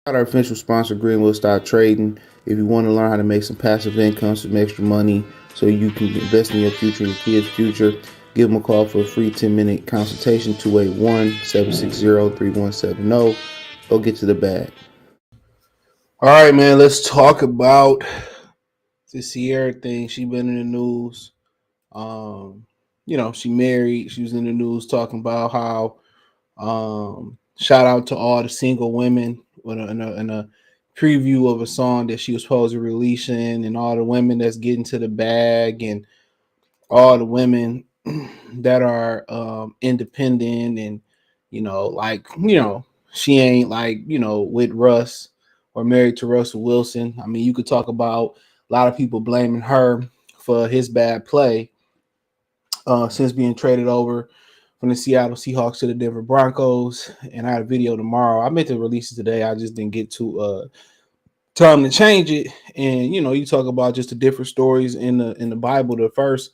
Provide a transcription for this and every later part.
Our official sponsor, Greenwood Stock Trading. If you want to learn how to make some passive income, some extra money, so you can invest in your future and your kids' future, give them a call for a free 10-minute consultation, 281-760-3170. Go get to the bag. All right, man, let's talk about the Ciara thing. She been in the news. Um, she married. She was in the news talking about how shout out to all the single women in a preview of a song that she was supposed to releasing, and all the women that's getting to the bag, and all the women that are independent, and she ain't like with Russ or married to Russell Wilson. I mean, you could talk about a lot of people blaming her for his bad play since being traded over from the Seattle Seahawks to the Denver Broncos. And I had a video tomorrow. I meant to release it today. I just didn't get to time to change it. And you talk about just the different stories in the Bible. The first,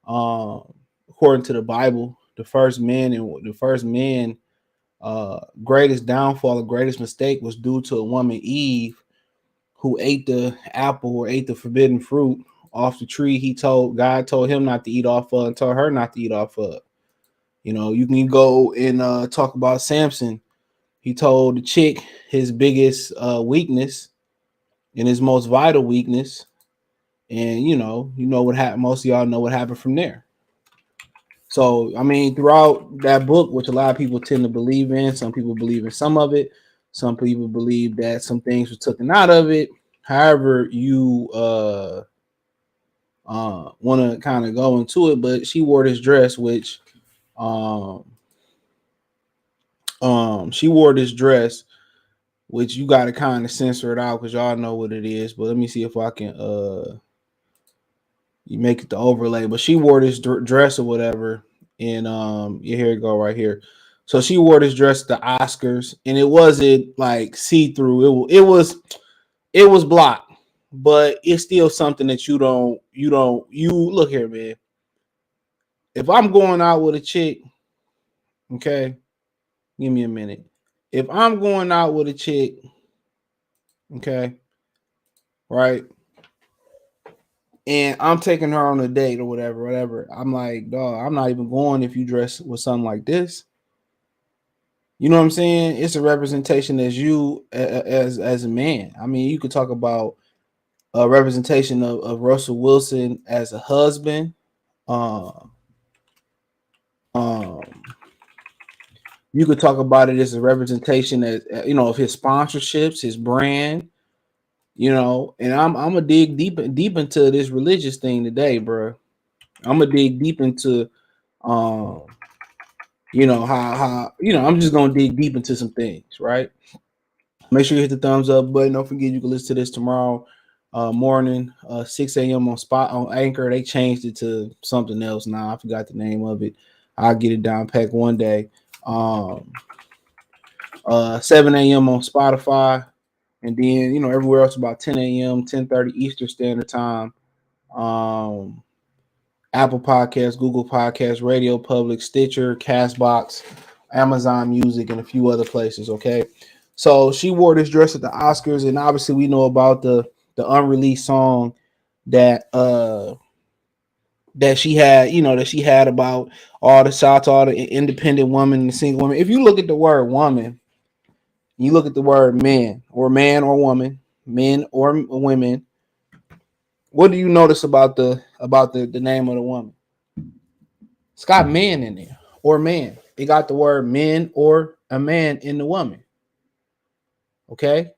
according to the Bible, the first man greatest downfall, the greatest mistake was due to a woman, Eve, who ate the apple or ate the forbidden fruit off the tree. God told him not to eat off of, and told her not to eat off of. You can go and talk about Samson. He told the chick his biggest weakness and his most vital weakness. And what happened. Most of y'all know what happened from there. So, I mean, throughout that book, which a lot of people tend to believe in, some people believe in some of it. Some people believe that some things were taken out of it. However, you want to kind of go into it, but she wore this dress, which um, she wore this dress, which you got to kind of censor it out because y'all know what it is. But let me see if I can you make it the overlay. But she wore this dress or whatever, and here it go right here. So she wore this dress at the Oscars, and it wasn't like see through. It was blocked, but it's still something that you look here, man. If I'm going out with a chick, okay, give me a minute. If I'm going out with a chick, okay, right, and I'm taking her on a date or whatever, I'm like, dog, I'm not even going if you dress with something like this. You know what I'm saying? It's a representation as you as a man. I mean, you could talk about a representation of Russell Wilson as a husband. Um, um, you could talk about it as a representation as of his sponsorships, his brand. And I'm gonna dig deep into this religious thing today, bro. I'm gonna dig deep into um how I'm just gonna dig deep into some things, right? Make sure you hit the thumbs up button. Don't forget you can listen to this tomorrow morning, 6 a.m. on Anchor. They changed it to something else now. I forgot the name of it. I'll get it down packed one day. 7 a.m. on Spotify, and then everywhere else about 10 a.m., 10:30 Eastern Standard Time. Um, Apple Podcasts, Google Podcasts, Radio Public, Stitcher, Castbox, Amazon Music, and a few other places. Okay, so she wore this dress at the Oscars, and obviously we know about the unreleased song that that she had about all the shots, all the independent woman and the single woman. If you look at the word woman, you look at the word men or man or woman, men or women. What do you notice about the name of the woman? It's got man in there or man. It got the word men or a man in the woman. Okay.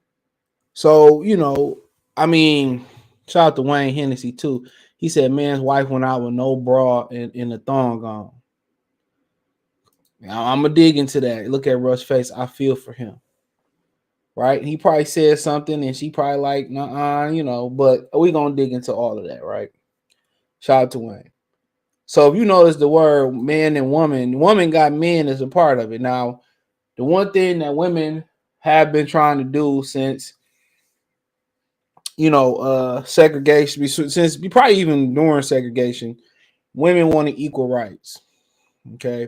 So, I mean, shout out to Wayne Hennessy too. He said man's wife went out with no bra and a thong on. Now I'm gonna dig into that. Look at Russ' face. I feel for him. Right? He probably said something and she probably like, nah, but we gonna dig into all of that, right? Shout out to Wayne. So if you notice the word man and woman got men as a part of it. Now, the one thing that women have been trying to do since segregation, since probably even during segregation, women wanted equal rights. Okay.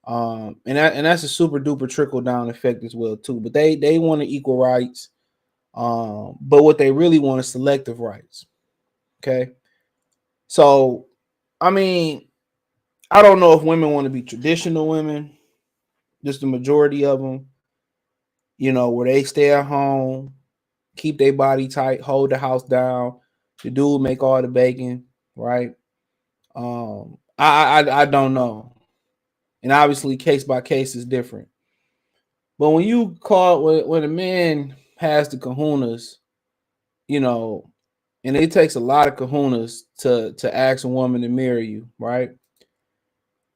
And that's a super duper trickle down effect as well too. But they want equal rights, but what they really want is selective rights. Okay, so I mean, I don't know if women want to be traditional women, just the majority of them, where they stay at home, keep their body tight, hold the house down. The dude make all the bacon, right? I don't know, and obviously case by case is different. But when you call when a man has the kahunas, you know, and it takes a lot of kahunas to ask a woman to marry you, right?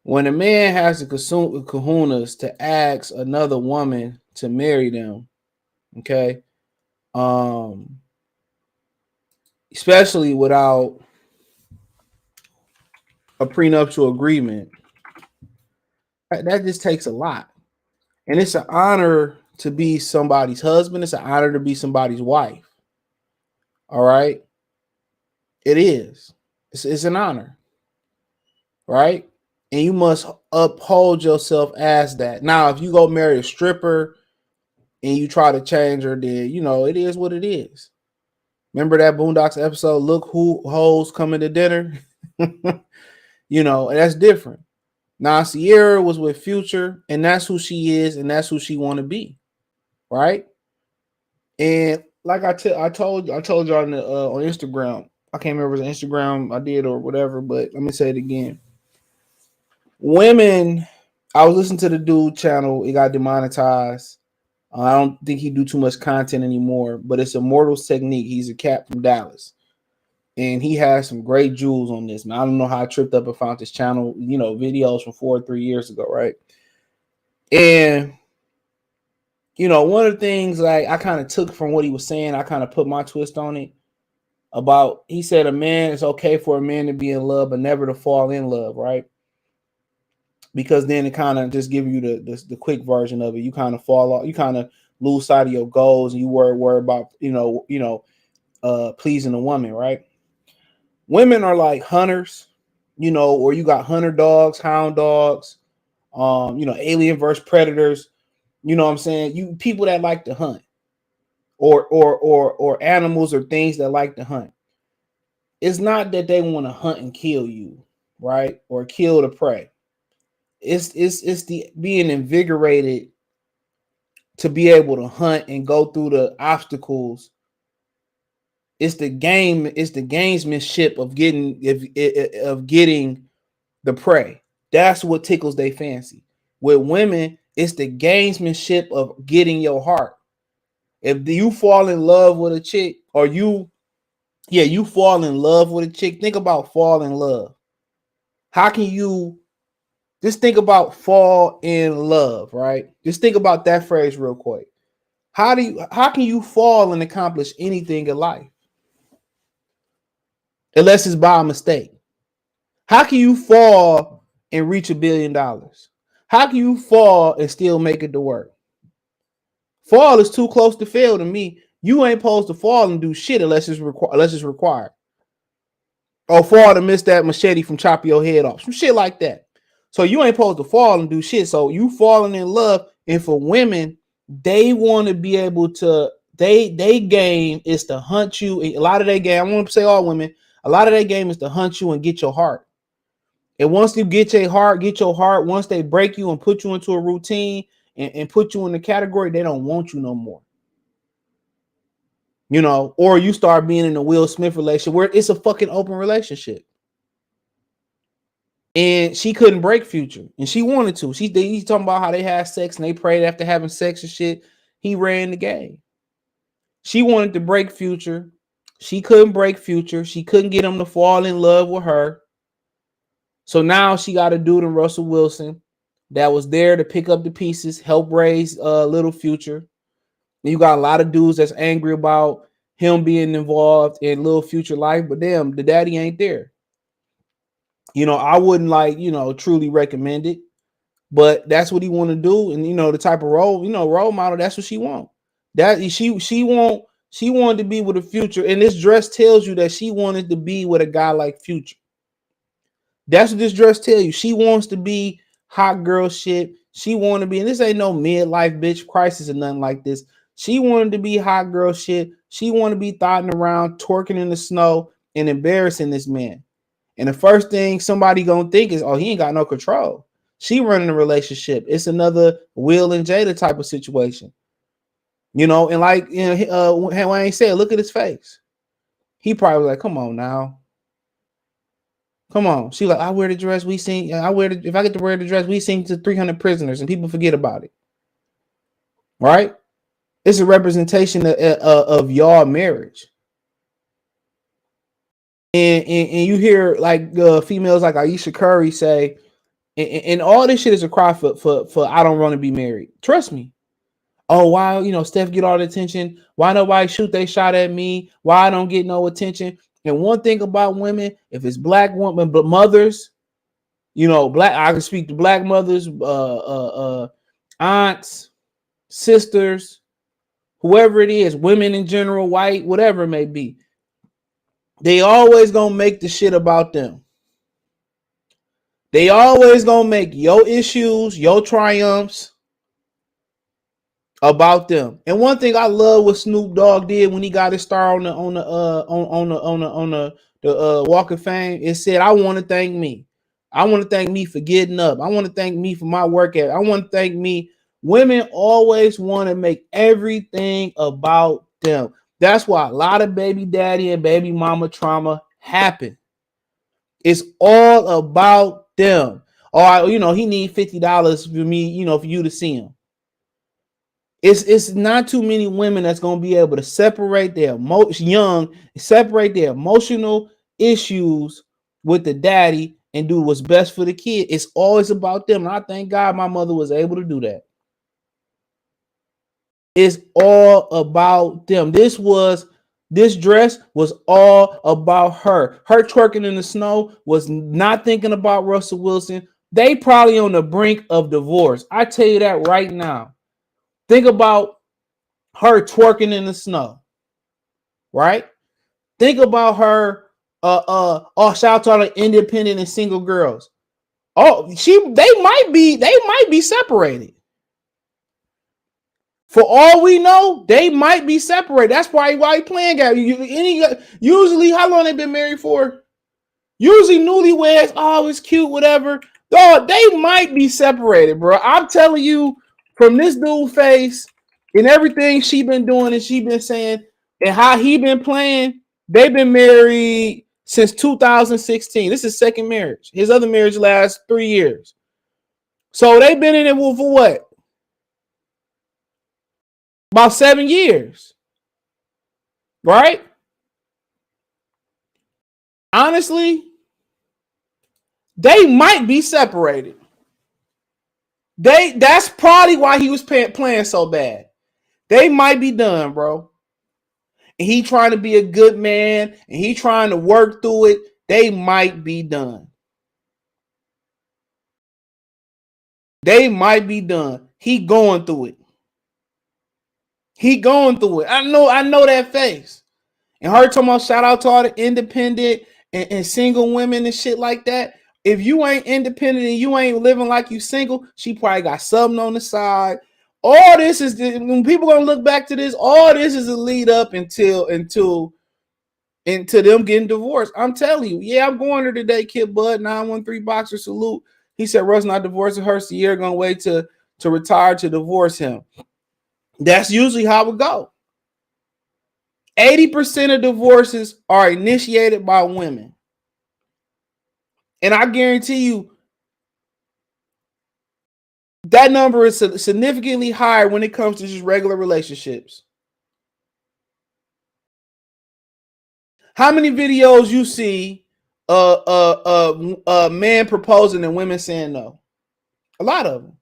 When a man has the kahunas to ask another woman to marry them, okay, um, especially without a prenuptial agreement, that just takes a lot. And it's an honor to be somebody's husband. It's an honor to be somebody's wife. All right. It is. It's an honor. Right. And you must uphold yourself as that. Now, if you go marry a stripper and you try to change her, then, it is what it is. Remember that Boondocks episode, Look Who Hoes Coming to Dinner? And that's different. Now, Ciara was with Future, and that's who she is, and that's who she want to be. Right. And like I told y'all on Instagram. I can't remember if it was Instagram I did or whatever, but let me say it again. Women, I was listening to the dude channel. It got demonetized. I don't think he do too much content anymore, but it's Immortals Technique. He's a cat from Dallas, and he has some great jewels on this. Man, I don't know how I tripped up and found this channel. Videos from 4 or 3 years ago, right? And one of the things like I kind of took from what he was saying, I kind of put my twist on it. He said it's okay for a man to be in love, but never to fall in love, right? Because then it kind of just give you the quick version of it. You kind of fall off, you kind of lose sight of your goals, and you worry about pleasing a woman, right? Women are like hunters, or you got hunter dogs, hound dogs, alien versus predators. You know what I'm saying? You people that like to hunt, or animals or things that like to hunt. It's not that they want to hunt and kill you, right? Or kill the prey. It's the being invigorated to be able to hunt and go through the obstacles. It's the gamesmanship of getting the prey. That's what tickles their fancy. With women, it's the gamesmanship of getting your heart. If you fall in love with a chick, or you fall in love with a chick, think about fall in love. How can you just think about fall in love, right? Just think about that phrase real quick. How can you fall and accomplish anything in life? Unless it's by mistake. How can you fall and reach $1 billion? How can you fall and still make it to work? Fall is too close to fail to me. You ain't supposed to fall and do shit unless it's required. Or fall to miss that machete from chopping your head off. Some shit like that. So you ain't supposed to fall and do shit. So you falling in love. And for women, they want to be able to, they game is to hunt you. A lot of their game, I want to say all women, a lot of their game is to hunt you and get your heart. And once you get your heart, once they break you and put you into a routine and put you in the category, they don't want you no more. Or you start being in a Will Smith relationship where it's a fucking open relationship. And she couldn't break Future, and she wanted to. He's talking about how they had sex and they prayed after having sex and shit. He ran the game. She wanted to break Future. She couldn't break Future. She couldn't get him to fall in love with her. So now she got a dude in Russell Wilson that was there to pick up the pieces, help raise little Future. And you got a lot of dudes that's angry about him being involved in little Future life, but damn, the daddy ain't there. I wouldn't truly recommend it, but that's what he want to do. And the type of role model, that's what she want. That she wanted to be with a Future, and this dress tells you that she wanted to be with a guy like Future. That's what this dress tells you. She wants to be hot girl shit. She wanted to be, and this ain't no midlife bitch crisis or nothing like this. She wanted to be hot girl shit. She wanted to be thotting around, twerking in the snow, and embarrassing this man. And the first thing somebody gonna think is, oh, he ain't got no control. She running a relationship. It's another Will and Jada type of situation. You know, and like Wayne said, look at his face. He probably was like, come on now. Come on. She like, I wear the dress we sing. If I get to wear the dress, we sing to 300 prisoners and people forget about it. Right? It's a representation of y'all marriage. And you hear like females like Aisha Curry say, and all this shit is a cry for I don't want to be married. Trust me. Oh, why, Steph get all the attention? Why nobody shoot they shot at me? Why I don't get no attention? And one thing about women, if it's black women, but mothers, I can speak to black mothers, aunts, sisters, whoever it is, women in general, white, whatever it may be. They always gonna make the shit about them. They always gonna make your issues, your triumphs about them. And one thing I love what Snoop Dogg did when he got his star on the Walk of Fame, it said, I want to thank me. I want to thank me for getting up. I want to thank me for my work ethic. I want to thank me. Women always want to make everything about them. That's why a lot of baby daddy and baby mama trauma happen. It's all about them. Or, he need $50 for me, for you to see him. It's not too many women that's going to be able to separate their emotional issues with the daddy and do what's best for the kid. It's always about them. And I thank God my mother was able to do that. It's all about them. This dress was all about her. Her twerking in the snow was not thinking about Russell Wilson. They probably on the brink of divorce. I tell you that right now. Think about her twerking in the snow, right? Think about her. Shout out to all the independent and single girls. Oh, they might be separated. For all we know, they might be separated. That's why he playing guy. Usually, how long they been married for? Usually, newlyweds. Oh, it's cute, whatever. Oh, they might be separated, bro. I'm telling you, from this dude face and everything she been doing and she been saying and how he been playing, they've been married since 2016. This is second marriage. His other marriage lasts 3 years. So they've been in it for what? About 7 years. Right? Honestly, they might be separated. That's probably why he was playing so bad. They might be done, bro. And he trying to be a good man and he trying to work through it. They might be done. They might be done. He going through it. I know that face. And her talking about shout out to all the independent and single women and shit like that. If you ain't independent and you ain't living like you single, she probably got something on the side. All this is, when people gonna look back to this, all this is a lead up into them getting divorced. I'm telling you, yeah, I'm going to today, Kid Bud 913 Boxer salute. He said Russ not divorcing her, Ciara gonna wait to retire to divorce him. That's usually how it go. 80% of divorces are initiated by women. And I guarantee you that number is significantly higher when it comes to just regular relationships. How many videos you see men proposing and women saying no? A lot of them.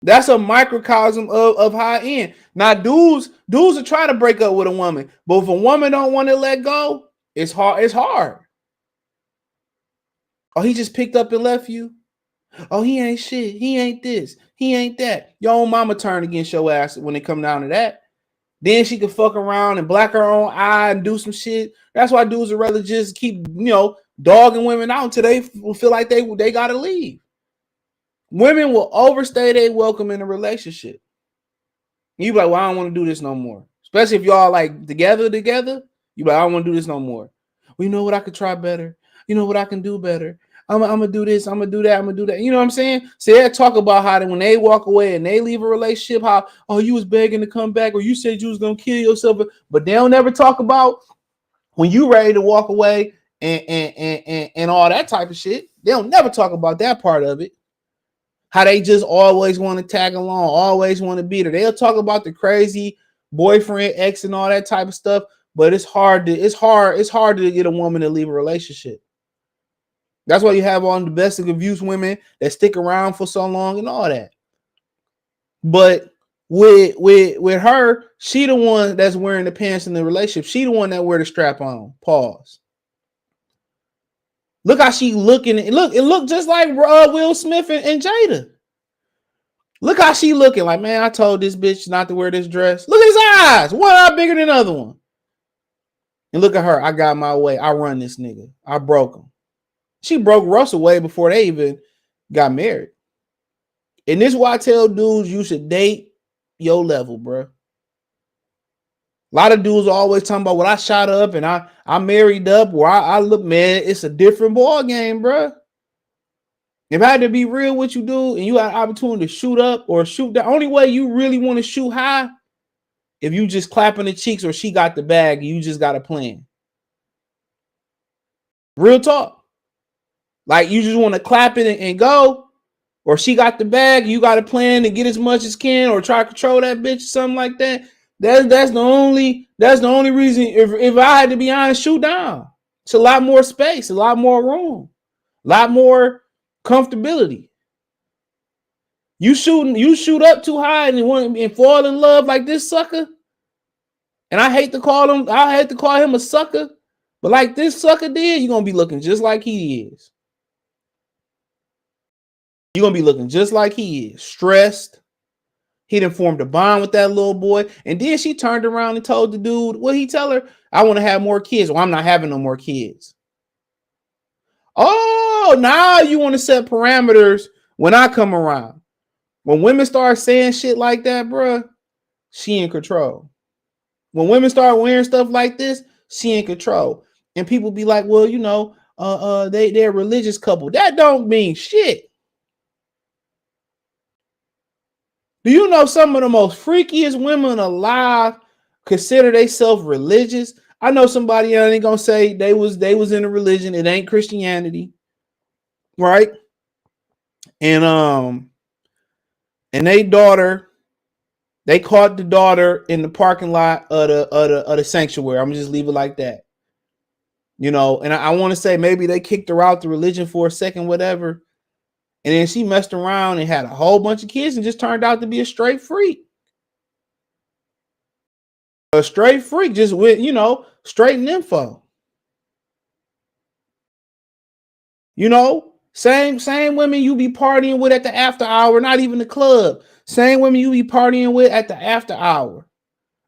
That's a microcosm of high end. Now, dudes are trying to break up with a woman, but if a woman don't want to let go, it's hard. It's hard. Oh, he just picked up and left you. Oh, he ain't shit. He ain't this. He ain't that. Your own mama turn against your ass when it come down to that. Then she could fuck around and black her own eye and do some shit. That's why dudes would rather just keep, dogging women out until they feel like they gotta leave. Women will overstay their welcome in a relationship. You be like, well, I don't want to do this no more. Especially if y'all like together. You be like, I don't want to do this no more. Well, you know what? I could try better. You know what? I can do better. I'm gonna do this. I'm gonna do that. I'm gonna do that. You know what I'm saying? So they talk about how that when they walk away and they leave a relationship, how you was begging to come back, or you said you was gonna kill yourself, but they don't never talk about when you ready to walk away and all that type of shit. They don't never talk about that part of it. How they just always want to tag along, always want to beat her. They'll talk about the crazy boyfriend, ex, and all that type of stuff, but it's hard to get a woman to leave a relationship. That's why you have all the domestic abuse women that stick around for so long and all that. But with her, she the one that's wearing the pants in the relationship. She the one that wear the strap on. Pause. Look how she looking. It look just like Will Smith and Jada. Look how she looking. Like, man, I told this bitch not to wear this dress. Look at his eyes. One eye bigger than the other one. And look at her. I got my way. I run this nigga. I broke him. She broke Russell way before they even got married. And this is why I tell dudes you should date your level, bro. A lot of dudes are always talking about what I shot up and I married up, or I look, man, it's a different ball game, bro. If I had to be real with you, dude, and you had an opportunity to shoot up or shoot, the only way you really want to shoot high, if you just clapping the cheeks or she got the bag, you just got a plan. Real talk. Like, you just want to clap it and go, or she got the bag, you got a plan to get as much as can, or try to control that bitch or something like that. That's the only reason. If I had to be honest, shoot down. It's a lot more space, a lot more room, a lot more comfortability. You shoot up too high and fall in love like this sucker. And I hate to call him a sucker, but like this sucker did, you're gonna be looking just like he is. You're gonna be looking just like he is, stressed. He done formed a bond with that little boy. And then she turned around and told the dude, what he tell her? I want to have more kids. Well, I'm not having no more kids. Oh, now you want to set parameters when I come around. When women start saying shit like that, bro, she in control. When women start wearing stuff like this, she in control. And people be like, well, you know, they're a religious couple. That don't mean shit. Do you know some of the most freakiest women alive consider themselves religious? I know somebody ain't gonna say they was in a religion. It ain't Christianity, right? And they caught the daughter in the parking lot of the sanctuary. I'm gonna just leave it like that. You know, and I want to say maybe they kicked her out the religion for a second, whatever. And then she messed around and had a whole bunch of kids and just turned out to be a straight freak. A straight freak, just with, you know, straight info. You know, same women you be partying with at the after hour, not even the club. Same women you be partying with at the after hour,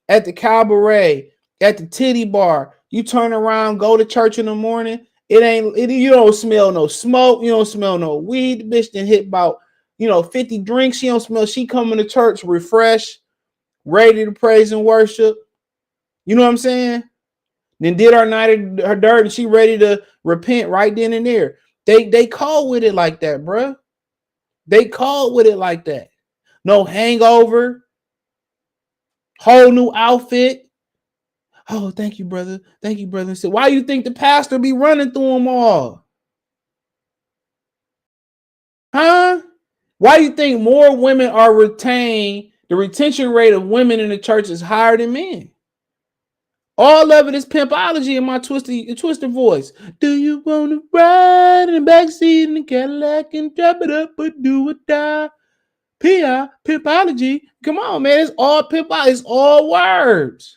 at the cabaret, at the titty bar. You turn around, go to church in the morning. You don't smell no smoke. You don't smell no weed. The bitch done hit about, 50 drinks. She don't smell. She coming to church refreshed, ready to praise and worship. You know what I'm saying? Then did her night, her dirt, and she ready to repent right then and there. They call with it like that, bro. They call with it like that. No hangover. Whole new outfit. Oh, thank you, brother. Thank you, brother. So why you think the pastor be running through them all? Huh? Why do you think more women are retained? The retention rate of women in the church is higher than men. All of it is pimpology in my twisted voice. Do you want to ride in the backseat in the Cadillac and drop it up or do or die? Pimpology. Come on, man. It's all pimpology. It's all words.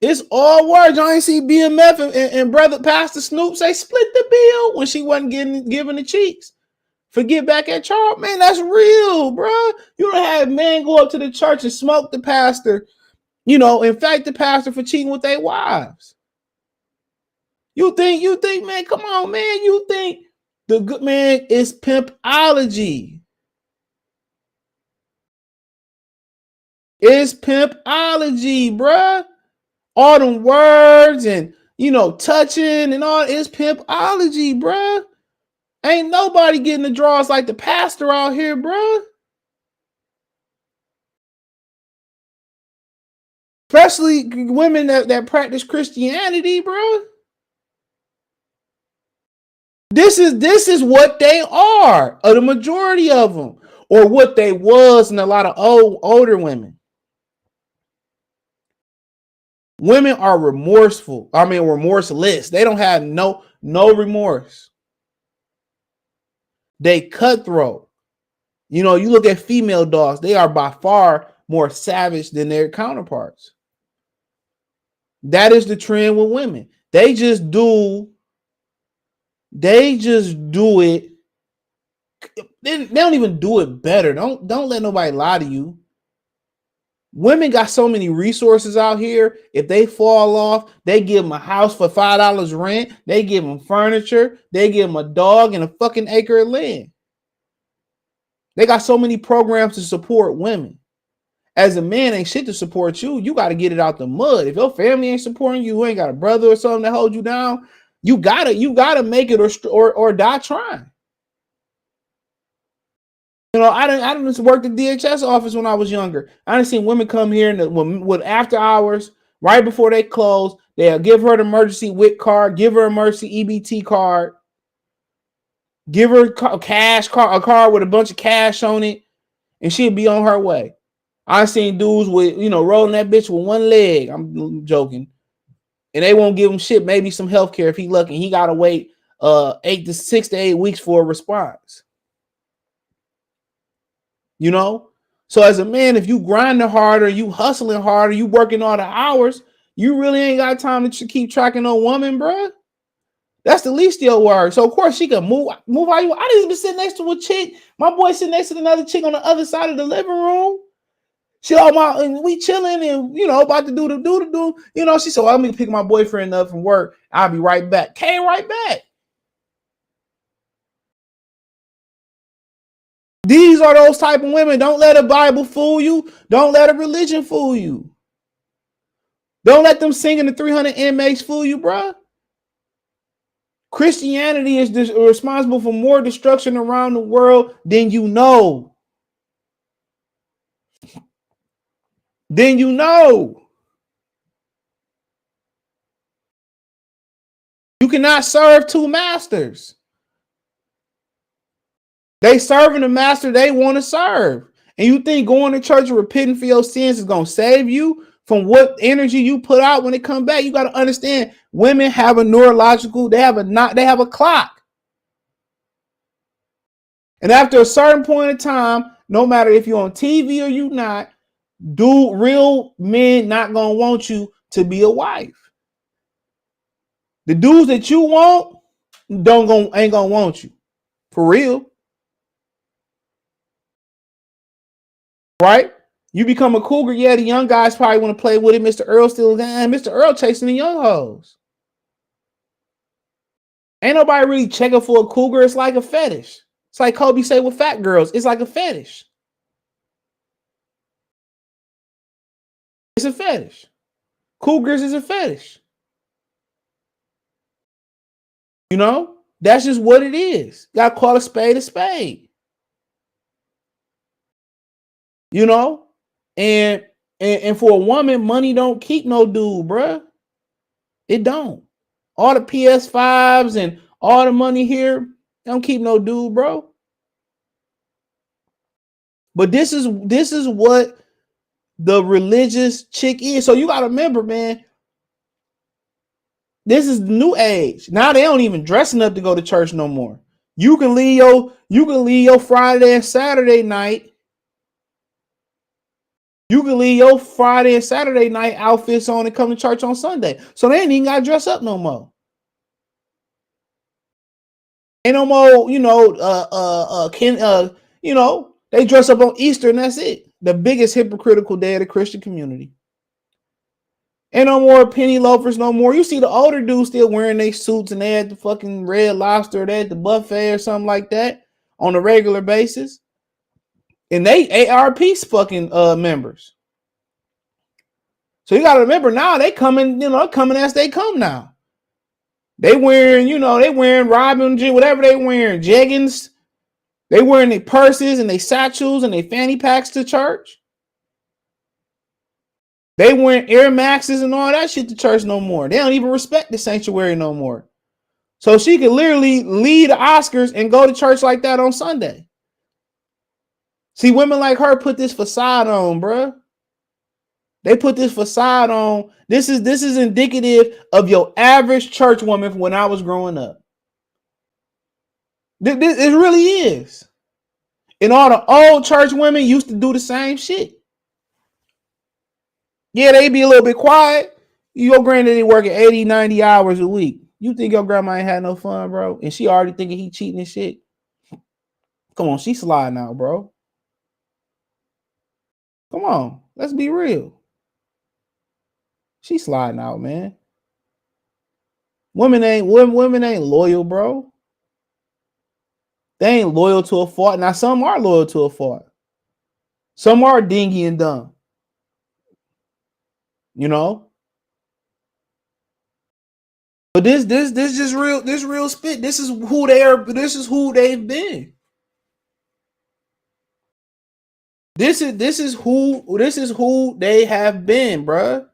It's all words. Y'all ain't see BMF and brother Pastor Snoop say split the bill when she wasn't giving the cheeks. Forget back at Charles. Man, that's real, bro. You don't have men go up to the church and smoke the pastor. In fact, the pastor for cheating with their wives. You think, man, come on, man. You think the good man is pimpology. It's pimpology, bruh. All them words and, touching and all, it's pimpology, bruh. Ain't nobody getting the draws like the pastor out here, bruh. Especially women that practice Christianity, bruh. This is what they are, or the majority of them, or what they was in a lot of older women. Women are remorseful. I mean, remorseless. They don't have no remorse. They cutthroat. You look at female dogs, they are by far more savage than their counterparts. That is the trend with women. They just do it. They don't even do it better. Don't let nobody lie to you. Women got so many resources out here. If they fall off, they give them a house for $5 rent. They give them furniture. They give them a dog and a fucking acre of land. They got so many programs to support women. As a man, ain't shit to support you. You got to get it out the mud. If your family ain't supporting you, you ain't got a brother or something that hold you down. You gotta make it or die trying. I didn't work the DHS office when I was younger. I done seen women come here with after hours, right before they close. They'll give her an emergency WIC card, give her an emergency EBT card, give her a card with a bunch of cash on it, and she'll be on her way. I seen dudes with, rolling that bitch with one leg. I'm joking. And they won't give him shit, maybe some health care if he lucky. He got to wait 6 to 8 weeks for a response. So as a man, if you grinding harder, you hustling harder, you working all the hours, you really ain't got time to keep tracking no woman, bruh. That's the least of your worries. So of course she can move how you. I didn't even sit next to a chick. My boy sitting next to another chick on the other side of the living room. She and we chilling and about to do the do. She said, well, I'm gonna pick my boyfriend up from work. I'll be right back. Came right back. These are those type of women. Don't let a Bible fool you. Don't let a religion fool you. Don't let them singing the 300 inmates fool you, bruh. Christianity is responsible for more destruction around the world than you know. You cannot serve two masters. They serving the master they want to serve. And you think going to church and repenting for your sins is going to save you from what energy you put out when they come back? You got to understand, women have a neurological, they have a clock. And after a certain point in time, no matter if you're on TV or you not, real men not going to want you to be a wife. The dudes that you want ain't going to want you. For real. Right? You become a cougar, yeah, the young guys probably want to play with it. Mr. Earl still, Mr. Earl chasing the young hoes. Ain't nobody really checking for a cougar. It's like a fetish. It's like Kobe say with fat girls. It's like a fetish. It's a fetish. Cougars is a fetish. That's just what it is. Got to call a spade a spade. And for a woman, money don't keep no dude, bruh. It don't. All the PS5s and all the money here don't keep no dude, bro. But this is what the religious chick is. So you got to remember, man, this is the new age. Now they don't even dressing up to go to church no more. You can leave your Friday and Saturday night. You can leave your Friday and Saturday night outfits on and come to church on Sunday. So they ain't even got to dress up no more. Ain't no more, they dress up on Easter and that's it. The biggest hypocritical day of the Christian community. Ain't no more penny loafers no more. You see the older dudes still wearing their suits and they at the fucking Red Lobster, they at the buffet or something like that on a regular basis. And they ARP fucking members. So you gotta remember now they coming, coming as they come now. They wearing, they wearing Robin, whatever they wearing, jeggings. They wearing their purses and their satchels and their fanny packs to church. They wearing Air Maxes and all that shit to church no more. They don't even respect the sanctuary no more. So she could literally lead the Oscars and go to church like that on Sunday. See, women like her put this facade on, bruh. They put this facade on. This is indicative of your average church woman when I was growing up. It really is. And all the old church women used to do the same shit. Yeah, they be a little bit quiet. Your granddaddy working 80, 90 hours a week. You think your grandma ain't had no fun, bro? And she already thinking he cheating and shit. Come on, she sliding out, bro. Come on, let's be real. She sliding out, man. Women ain't loyal, bro. They ain't loyal to a fault. Now, some are loyal to a fault. Some are dingy and dumb. But this just real. This real spit. This is who they are. This is who they've been. This is who they have been, bruh.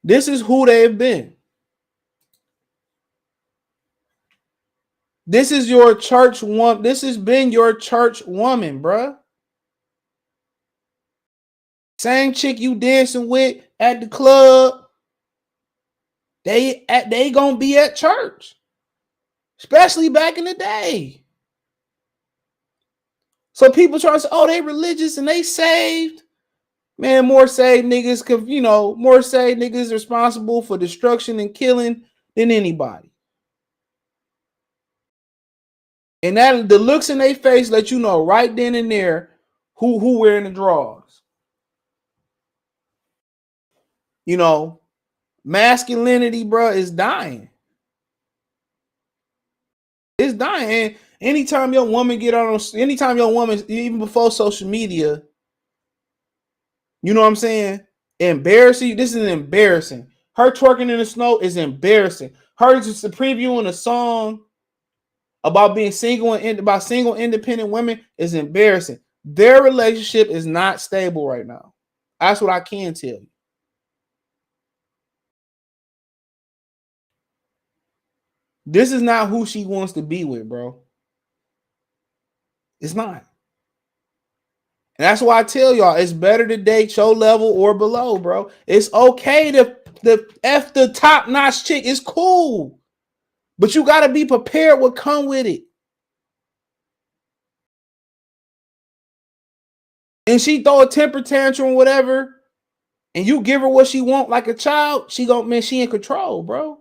This is who they've been. This is your church woman. This has been your church woman, bruh. Same chick you dancing with at the club. They gonna be at church, especially back in the day. So people try to say, "Oh, they religious and they saved." Man, more saved niggas, more saved niggas responsible for destruction and killing than anybody. And that the looks in their face let you know right then and there who wearing the drawers. Masculinity, bro, is dying. It's dying. And anytime your woman even before social media, you know what I'm saying? Embarrassing. This is embarrassing. Her twerking in the snow is embarrassing. Her just previewing a song about being single independent women is embarrassing. Their relationship is not stable right now. That's what I can tell you. This is not who she wants to be with, bro. It's not. And that's why I tell y'all it's better to date your level or below, bro. It's okay to F the top-notch chick. It's cool. But you got to be prepared what come with it. And she throw a temper tantrum or whatever, and you give her what she want like a child, she in control, bro.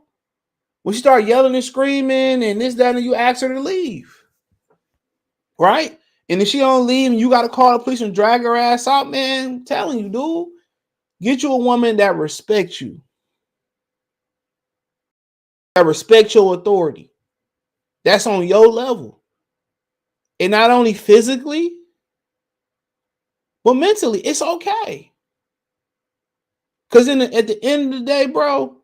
When she start yelling and screaming and this, that, and you ask her to leave. Right? And if she don't leave and you got to call the police and drag her ass out, man, I'm telling you, dude, get you a woman that respects you. That respects your authority. That's on your level. And not only physically, but mentally, it's okay. Because at the end of the day, bro,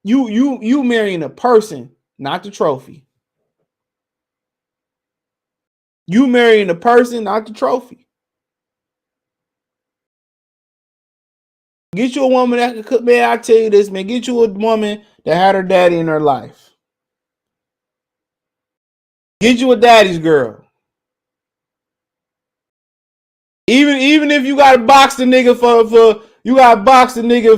you marrying a person, not the trophy. You marrying a person, not the trophy. Get you a woman that can cook, man. I tell you this, man. Get you a woman that had her daddy in her life. Get you a daddy's girl. Even if you gotta box the nigga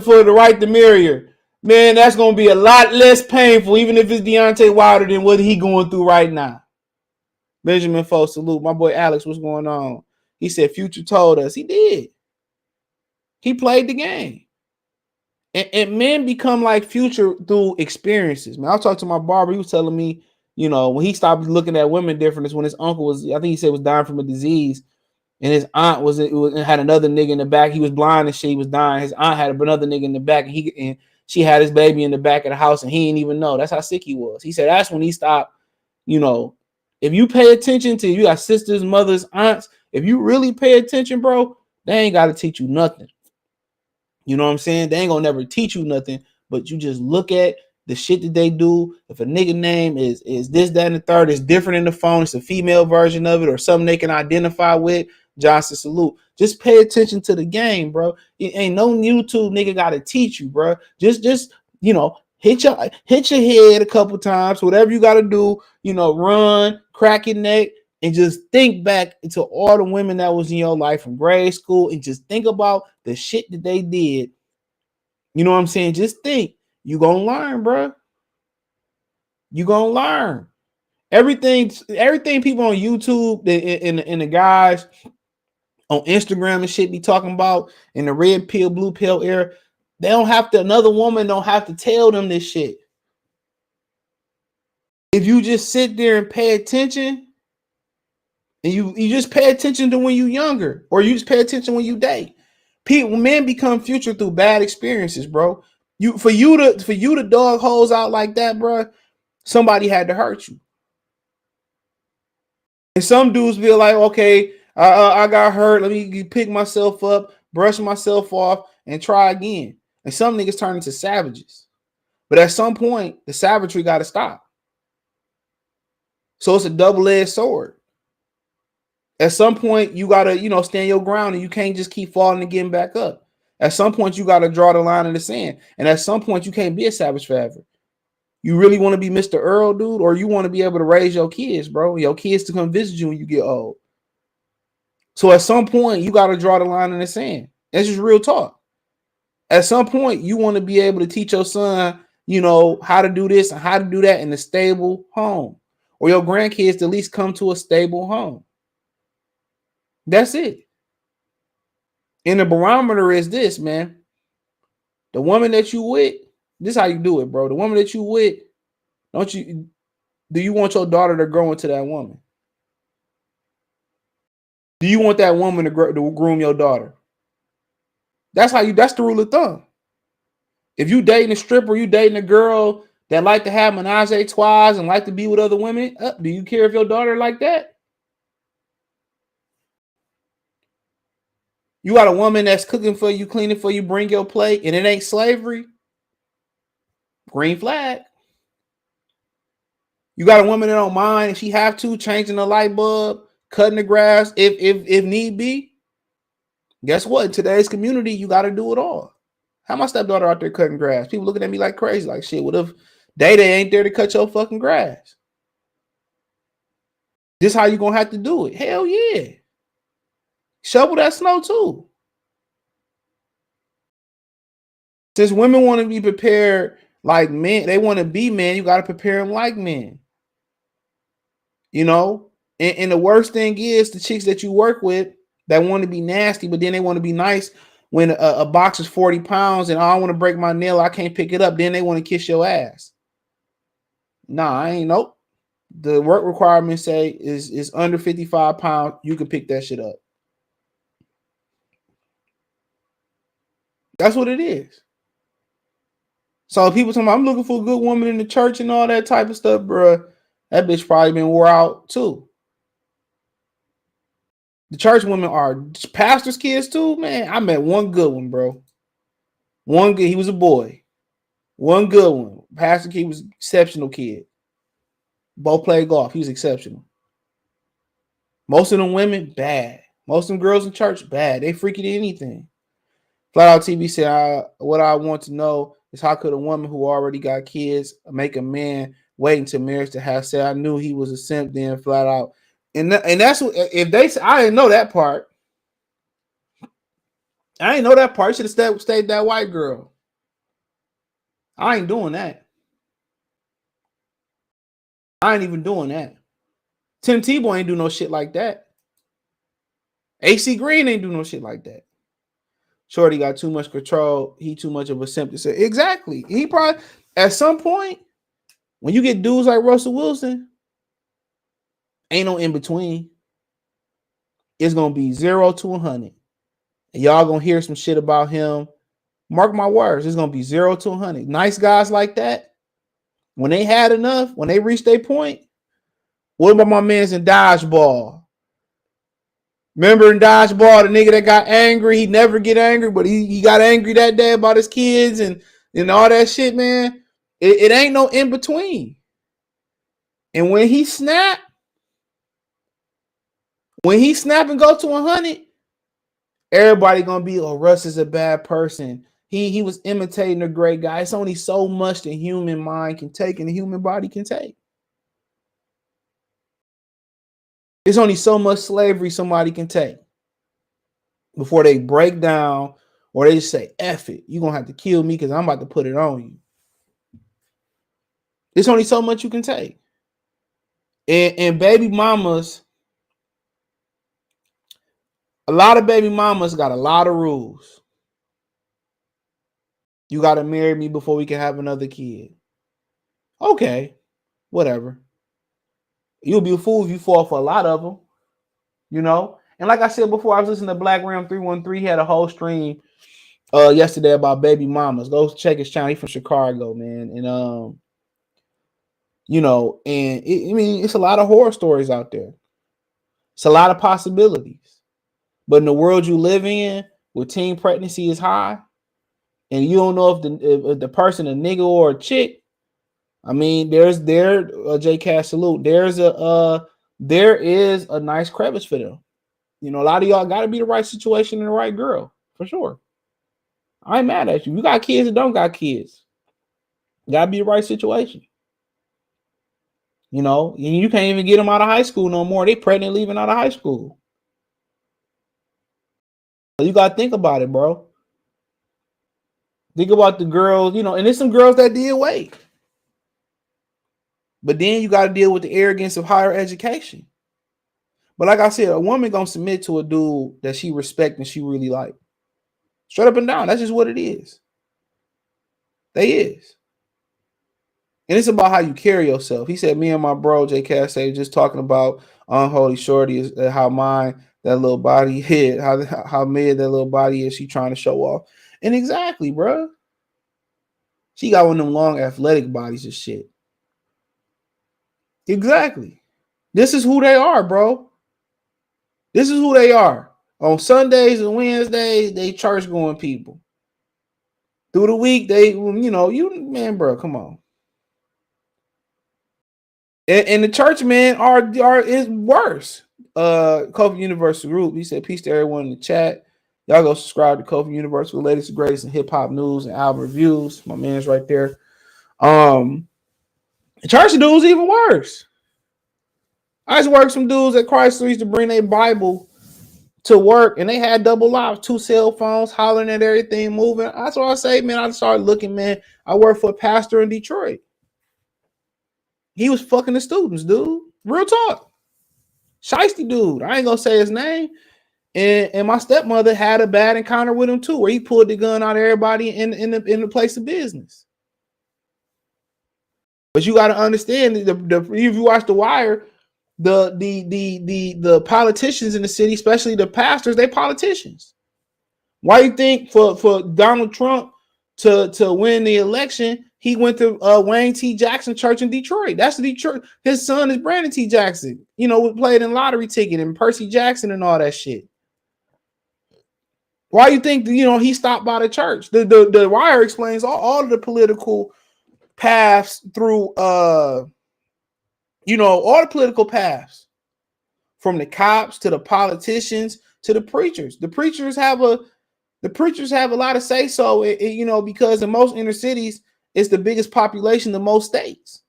for the right to marry her, man, that's gonna be a lot less painful, even if it's Deontay Wilder than what he going through right now. Benjamin Foe, salute. My boy Alex, what's going on? He said Future told us. He did. He played the game. And men become like Future through experiences. Man, I was talking to my barber. He was telling me, when he stopped looking at women different is when his uncle was, I think he said was dying from a disease. And his aunt had another nigga in the back. He was blind and shit. He was dying. His aunt had another nigga in the back, and she had his baby in the back of the house, and he didn't even know. That's how sick he was. He said that's when he stopped. You know, if you pay attention to, you got sisters, mothers, aunts. If you really pay attention, bro, they ain't got to teach you nothing. You know what I'm saying? They ain't gonna never teach you nothing, but you just look at the shit that they do. If a nigga name is this, that, and the third, it's different in the phone. It's a female version of it or something they can identify with. Johnson salute. Just pay attention to the game, bro. It ain't no YouTube nigga gotta teach you, bro. Just you know, hit your head a couple times, whatever you gotta do. You know, run, crack your neck, and just think back into all the women that was in your life from grade school, and just think about the shit that they did. You know what I'm saying? Just think. You gonna learn, bro. You gonna learn. Everything people on YouTube and the guys on Instagram and shit be talking about in the red pill, blue pill era, they don't have to, another woman don't have to tell them this shit. If you just sit there and pay attention, and you just pay attention to when you younger, or you just pay attention when you date. Men become future through bad experiences, bro. For you to dog hoes out like that, bro, somebody had to hurt you. And some dudes be like, okay, I got hurt. Let me pick myself up, brush myself off, and try again. And some niggas turn into savages. But at some point, the savagery got to stop. So it's a double-edged sword. At some point, you got to, stand your ground, and you can't just keep falling and getting back up. At some point, you got to draw the line in the sand. And at some point, you can't be a savage forever. You really want to be Mr. Earl, dude, or you want to be able to raise your kids, bro? Your kids to come visit you when you get old. So at some point, you got to draw the line in the sand. That's just real talk. At some point, you want to be able to teach your son, how to do this and how to do that in a stable home. Or your grandkids to at least come to a stable home. That's it. And the barometer is this, man. The woman that you with, this is how you do it, bro. The woman that you with, do you want your daughter to grow into that woman? Do you want that woman to groom your daughter? That's the rule of thumb. If you dating a stripper, you dating a girl that like to have menage a trois and like to be with other women, do you care if your daughter like that? You got a woman that's cooking for you, cleaning for you, bring your plate, and it ain't slavery. Green flag. You got a woman that don't mind if she have to, changing the light bulb, cutting the grass, if need be. Guess what? In today's community, you got to do it all. How my stepdaughter out there cutting grass? People looking at me like crazy, like shit. What if Day ain't there to cut your fucking grass? This how you gonna have to do it? Hell yeah. Shovel that snow too. Since women want to be prepared like men, they want to be men, you got to prepare them like men. And the worst thing is the chicks that you work with that want to be nasty, but then they want to be nice when a box is 40 pounds and I want to break my nail, I can't pick it up. Then they want to kiss your ass. Nah, I ain't nope. The work requirements say is under 55 pounds. You can pick that shit up. That's what it is. So people talking about, I'm looking for a good woman in the church and all that type of stuff, bro. That bitch probably been wore out too. The church women are pastors' kids too, man. I met one good one, bro. One good, he was a boy. One good one. Pastor kid was exceptional kid. Both played golf. He was exceptional. Most of them women, bad. Most of them girls in church, bad. They freaky to anything. Flat Out TV said, what I want to know is how could a woman who already got kids make a man wait until marriage to have said, I knew he was a simp then flat out. And that's what, if they say, I didn't know that part. I didn't know that part. Should have stayed that white girl. I ain't doing that. I ain't even doing that. Tim Tebow ain't do no shit like that. AC Green ain't do no shit like that. Shorty got too much control. He too much of a simp to say. Exactly. He probably, at some point, when you get dudes like Russell Wilson, ain't no in between. It's gonna be 0 to 100. And y'all gonna hear some shit about him. Mark my words, it's gonna be 0 to 100. Nice guys like that, when they had enough, when they reached their point. What about my man's in dodgeball? Remember in dodgeball, the nigga that got angry, he never get angry, but he got angry that day about his kids and all that shit, man. It ain't no in between. And when he snap and go to 100, everybody gonna be, oh, Russ is a bad person. He was imitating a great guy. It's only so much the human mind can take and the human body can take. There's only so much slavery somebody can take before they break down or they just say, F it, you're going to have to kill me because I'm about to put it on you. There's only so much you can take. And baby mamas, a lot of baby mamas got a lot of rules. You got to marry me before we can have another kid. Okay, whatever. You'll be a fool if you fall for a lot of them, you know? And like I said before, I was listening to Black Ram 313. He had a whole stream yesterday about baby mamas. Go check his channel. He's from Chicago, man. And you know, and it's a lot of horror stories out there. It's a lot of possibilities. But in the world you live in, where teen pregnancy is high, and you don't know if the person a nigga or a chick, I mean, there JCast salute. There is a nice crevice for them. You know, a lot of y'all got to be the right situation and the right girl for sure. I ain't mad at you. You got kids and don't got kids. Gotta be the right situation. You know, you can't even get them out of high school no more. They pregnant leaving out of high school. You gotta think about it, bro. Think about the girls, you know, and there's some girls that did wait. But then you gotta deal with the arrogance of higher education. But like I said, a woman gonna submit to a dude that she respect and she really like. Straight up and down. That's just what it is. They is. And it's about how you carry yourself. He said, me and my bro, J. Cassay, just talking about unholy shorty is how mine, that little body hit, how mid that little body is she trying to show off. And exactly, bro. She got one of them long athletic bodies and shit. Exactly. This is who they are, bro. This is who they are. On Sundays and Wednesdays, they church going people. Through the week, they, you know, man, bro, come on. And the church men is worse. Kofi Universal Group. He said, peace to everyone in the chat. Y'all go subscribe to Kofi Universal, latest and greatest in hip hop news and album reviews. My man's right there. The church dudes even worse. I just worked some dudes at Chrysler used to bring their Bible to work, and they had double lives, 2 cell phones, hollering at everything, moving. That's what I say, man. I started looking, man. I worked for a pastor in Detroit. He was fucking the students, dude. Real talk. Shiesty dude. I ain't gonna say his name. And my stepmother had a bad encounter with him too, where he pulled the gun on everybody in the place of business. But you got to understand if you watch The Wire, the politicians in the city, especially the pastors, they politicians. Why you think for Donald Trump to win the election, he went to Wayne T. Jackson Church in Detroit? That's the Detroit. His son is Brandon T. Jackson. You know, played in Lottery Ticket and Percy Jackson and all that shit. Why you think he stopped by the church? The Wire explains all of the political paths through all the political paths, from the cops to the politicians to the preachers. The preachers have a lot of say so, because in most inner cities, it's the biggest population in most states.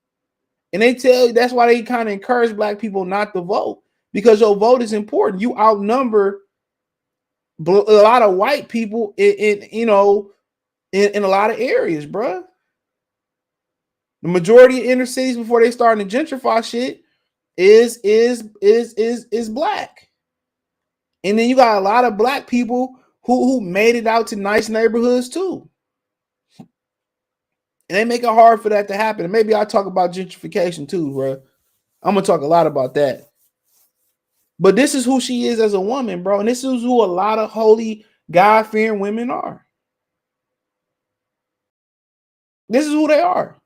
And they tell you that's why they kind of encourage black people not to vote, because your vote is important. You outnumber a lot of white people in a lot of areas, bro. The majority of inner cities before they start to gentrify shit is black. And then you got a lot of black people who made it out to nice neighborhoods too. And they make it hard for that to happen. And maybe I'll talk about gentrification too, bro. I'm gonna talk a lot about that. But this is who she is as a woman, bro. And this is who a lot of holy, God-fearing women are. This is who they are.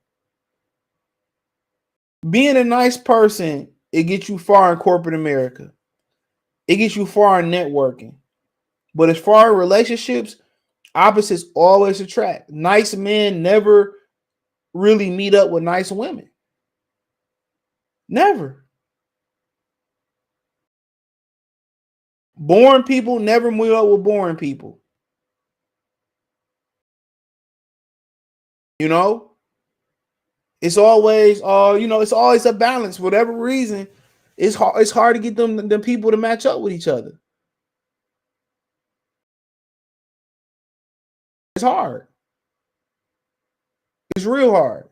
Being a nice person, it gets you far in corporate America. It gets you far in networking. But as far as relationships, opposites always attract. Nice men never really meet up with nice women. Never. Boring people never meet up with boring people. You know? It's always it's always a balance. For whatever reason, it's hard to get them people to match up with each other. It's hard. It's real hard.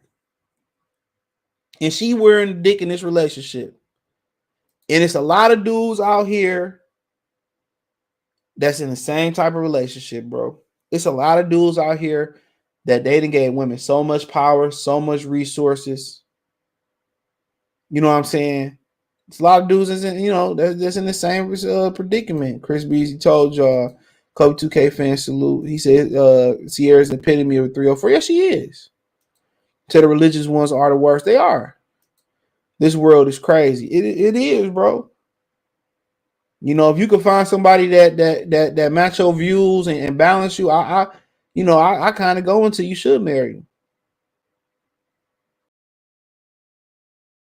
And she wearing the dick in this relationship. And it's a lot of dudes out here that's in the same type of relationship, bro. It's a lot of dudes out here that they done gave women so much power, so much resources. You know what I'm saying? It's a lot of dudes that's that's in the same predicament. Chris Beasley told y'all, Kobe 2K fans salute. He said Ciara's an epitome of a 304. Yeah, she is. To the religious ones are the worst. They are. This world is crazy. It is, bro. You know, if you can find somebody that match your views and balance you, I kind of go into you should marry him.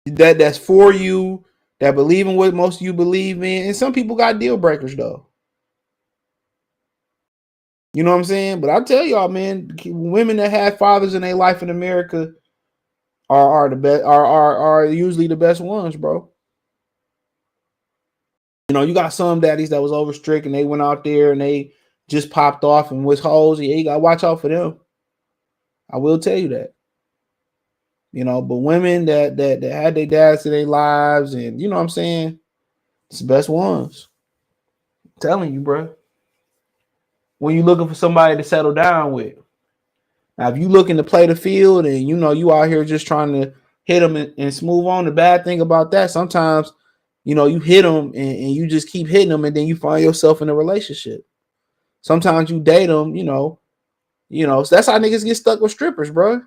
That's for you, that believe in what most of you believe in. And some people got deal breakers though. You know what I'm saying? But I tell y'all, man, women that have fathers in their life in America are the best are usually the best ones, bro. You know, you got some daddies that was over strict and they went out there and they just popped off and was hoes. Yeah, you gotta watch out for them. I will tell you that. You know, but women that had their dads in their lives, and you know what I'm saying, it's the best ones. I'm telling you, bro. When you looking for somebody to settle down with. Now, if you looking to play the field and you know you out here just trying to hit them and smooth on, the bad thing about that, sometimes you hit them and you just keep hitting them, and then you find yourself in a relationship. Sometimes you date them, so that's how niggas get stuck with strippers, bro.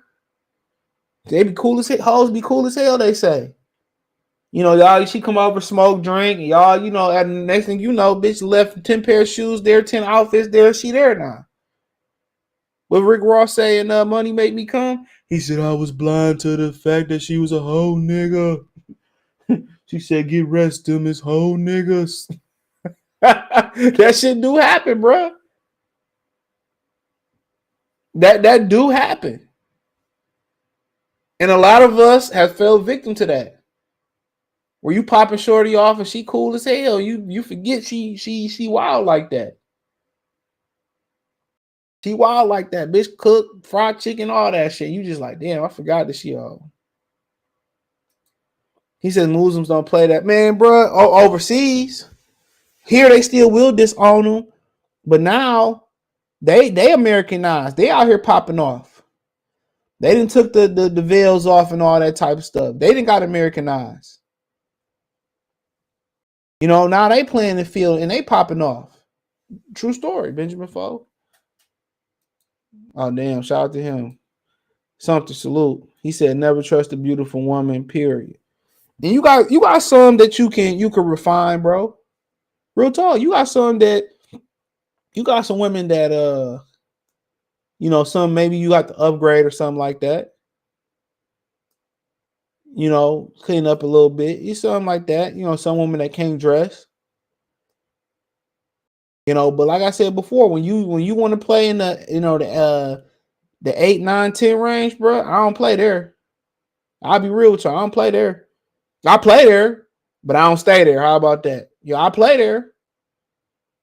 They be cool as hell. Hoes be cool as hell, they say. Y'all, she come over, smoke, drink, and y'all, and the next thing you know, bitch left 10 pair of shoes there, 10 outfits there, she there now. What Rick Ross saying, money make me come? He said, I was blind to the fact that she was a hoe nigga. She said, get rest them as hoe niggas. That shit do happen, bro. That do happen. And a lot of us have fell victim to that. Where you popping shorty off and she cool as hell. You forget she wild like that. She wild like that. Bitch cook, fried chicken, all that shit. You just like, damn, I forgot that she all. He says Muslims don't play that. Man, bro, overseas, here they still will disown them. But now they Americanized. They out here popping off. They didn't took the veils off and all that type of stuff. They didn't got Americanized. Now they playing the field and they popping off. True story, Benjamin Foe. Oh damn! Shout out to him. Something salute. He said, "Never trust a beautiful woman." Period. And you got some that you can refine, bro. Real talk. You got some women that some maybe you got to upgrade or something like that. Clean up a little bit. You something like that. Some women that can't dress. But like I said before, when you want to play in the 8, 9, 10 range, bro, I don't play there. I'll be real with you. I don't play there. I play there, but I don't stay there. How about that? Yeah, I play there,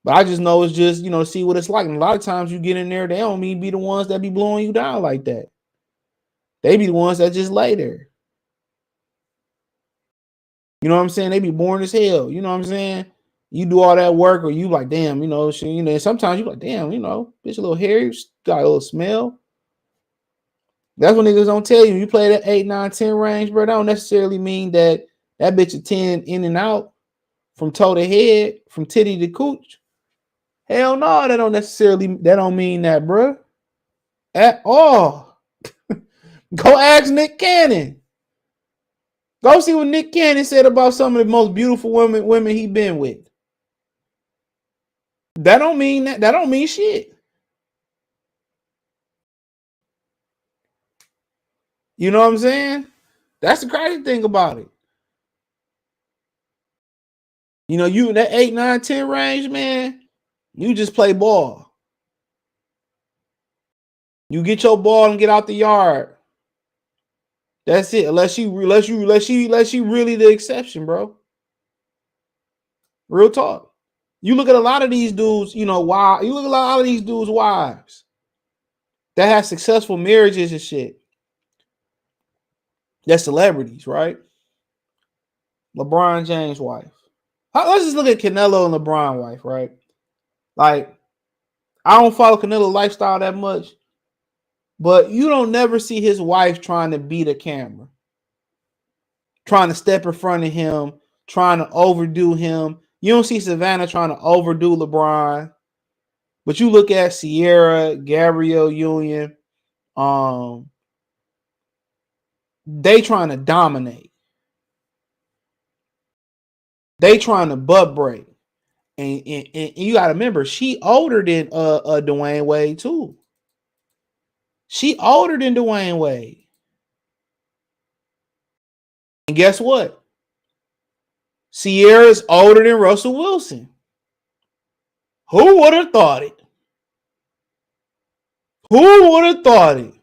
but I just know it's just see what it's like. And a lot of times you get in there, they don't mean be the ones that be blowing you down like that. They be the ones that just lay there. You know what I'm saying? They be boring as hell. You know what I'm saying? You do all that work, or you like, damn, sometimes you like, damn, bitch, a little hairy, got a little smell. That's what niggas don't tell you. You play that 8, 9, 10 range, bro. That don't necessarily mean that bitch a 10 in and out. from toe to head, from titty to cooch. Hell no, that don't mean that, bro. At all. Go ask Nick Cannon. Go see what Nick Cannon said about some of the most beautiful women he been with. That don't mean that. That don't mean shit. You know what I'm saying? That's the crazy thing about it. You know, you in that 8, 9, 10 range, man, you just play ball. You get your ball and get out the yard. That's it. Unless she really the exception, bro. Real talk. You look at a lot of these dudes, you know, why you look at a lot of these dudes' wives that have successful marriages and shit. They're celebrities, right? LeBron James' wife. Let's just look at Canelo and LeBron wife, right? Like, I don't follow Canelo lifestyle that much, but you don't never see his wife trying to beat a camera, trying to step in front of him, trying to overdo him. You don't see Savannah trying to overdo LeBron, but you look at Ciara, Gabrielle Union, they trying to dominate. They trying to butt break. And you got to remember, she older than Dwayne Wade too. She older than Dwayne Wade. And guess what? Ciara's older than Russell Wilson. Who would have thought it? Who would have thought it?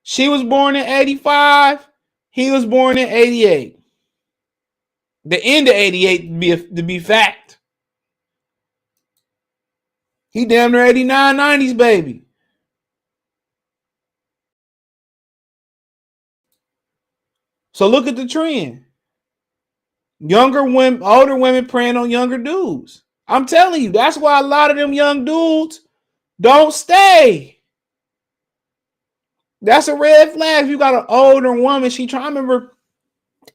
She was born in 85. He was born in 88. The end of 88 to be fact. He damn near 89, 90s baby. So look at the trend. Younger women, older women preying on younger dudes. I'm telling you, that's why a lot of them young dudes don't stay. That's a red flag. If you got an older woman, she trying. I remember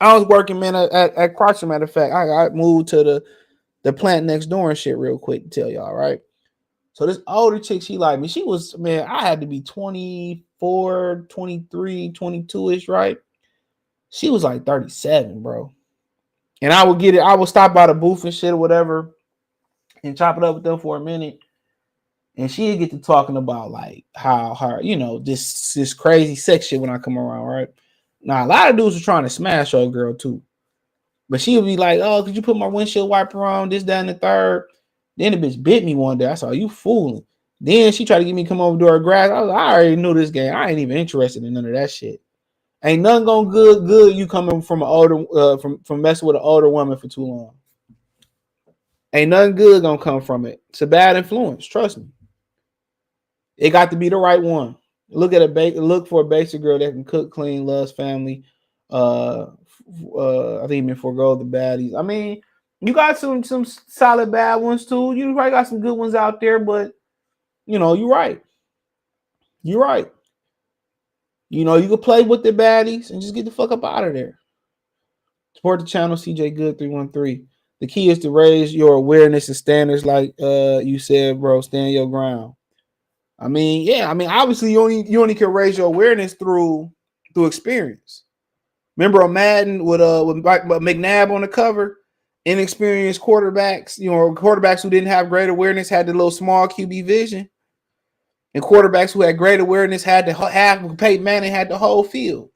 I was working, man, at Crotcher. Matter of fact, I moved to the plant next door and shit real quick to tell y'all, right? So this older chick, she like me. She was, man, I had to be 24, 23, 22-ish, right? She was like 37, bro. And I would get it. I would stop by the booth and shit or whatever and chop it up with them for a minute. And she'd get to talking about like how her, you know, this crazy sex shit when I come around, right? Now, a lot of dudes were trying to smash old girl too. But she would be like, oh, could you put my windshield wiper on? This, that, and the third. Then the bitch bit me one day. I saw you fooling. Then she tried to get me to come over to her grass. I already knew this game. I ain't even interested in none of that shit. Ain't nothing going good you coming from an older from messing with an older woman for too long. Ain't nothing good gonna come from it. It's a bad influence. Trust me. It got to be the right one. Look for a basic girl that can cook, clean, loves family. I think even forego the baddies. I mean, you got some solid bad ones too. You probably got some good ones out there, but you know, you're right. You're right. You know, you can play with the baddies and just get the fuck up out of there. Support the channel, CJ Good 313. The key is to raise your awareness and standards, like you said, bro. Stand your ground. I mean, yeah. I mean, obviously, you only can raise your awareness through experience. Remember a Madden with McNabb on the cover? Inexperienced quarterbacks, you know, quarterbacks who didn't have great awareness had the little small QB vision, and quarterbacks who had great awareness had to have Peyton Manning had the whole field.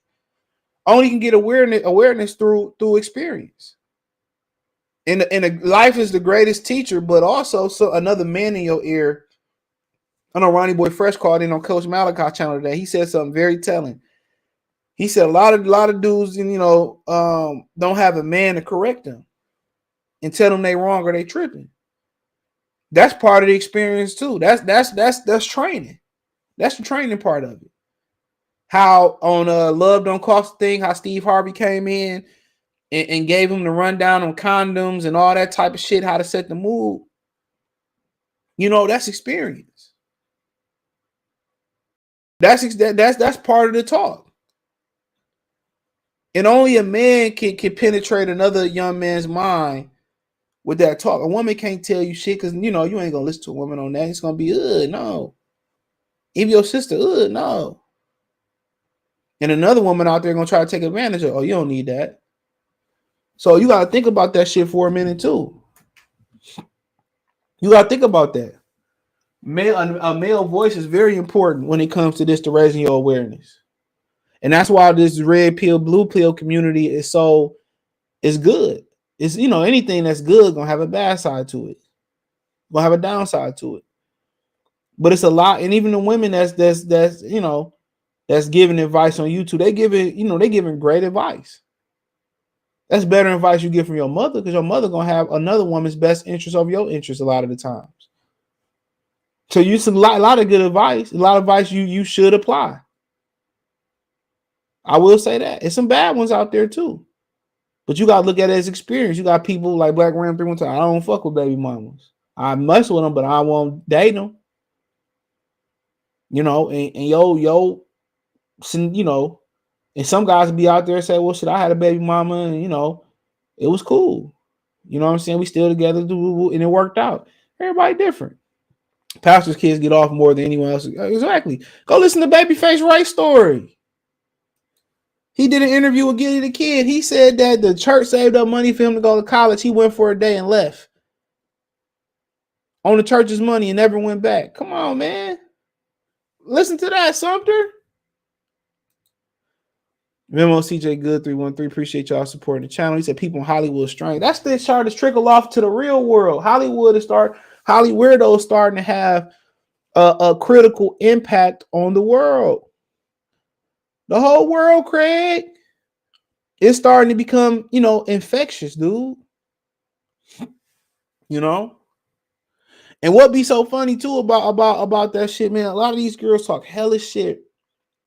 Only can get awareness through experience. And life is the greatest teacher, but also so another man in your ear. I know Ronnie Boy Fresh called in on Coach Malachi channel today. He said something very telling. He said a lot of dudes, you know, don't have a man to correct them and tell them they wrong or they tripping. That's part of the experience too. That's training. That's the training part of it. How on Love Don't Cost a Thing, how Steve Harvey came in and gave him the rundown on condoms and all that type of shit, how to set the mood. You know, that's experience. That's part of the talk. And only a man can penetrate another young man's mind with that talk. A woman can't tell you shit because you know you ain't gonna listen to a woman on that. It's gonna be no. If your sister, no. And another woman out there gonna try to take advantage of. Oh, you don't need that. So you gotta think about that shit for a minute too. You gotta think about that. A male voice is very important when it comes to this, to raising your awareness. And that's why this red pill, blue pill community is good. It's, anything that's good gonna have a bad side to it. Gonna have a downside to it. But it's a lot, and even the women that's giving advice on YouTube, they giving great advice. That's better advice you get from your mother, because your mother gonna have another woman's best interest over your interest a lot of the times. So you some a lot of good advice, a lot of advice you should apply. I will say that. It's some bad ones out there too. But you gotta look at it as experience. You got people like Black Ram 312. I don't fuck with baby mamas. I mess with them, but I won't date them. And some guys be out there and say, well, shit, I had a baby mama, and it was cool. You know what I'm saying? We still together, and it worked out. Everybody different. Pastor's kids get off more than anyone else. Exactly. Go listen to Babyface Ray's story. He did an interview with Gilly the Kid. He said that the church saved up money for him to go to college. He went for a day and left on the church's money and never went back. Come on, man. Listen to that, Sumter. Venmo CJ Good 313. Appreciate y'all supporting the channel. He said people in Hollywood strange. That's the start to trickle off to the real world. Hollywood weirdos starting to have a critical impact on the world. The whole world, Craig. It's starting to become, infectious, dude. And what be so funny too about that shit, man? A lot of these girls talk hellish shit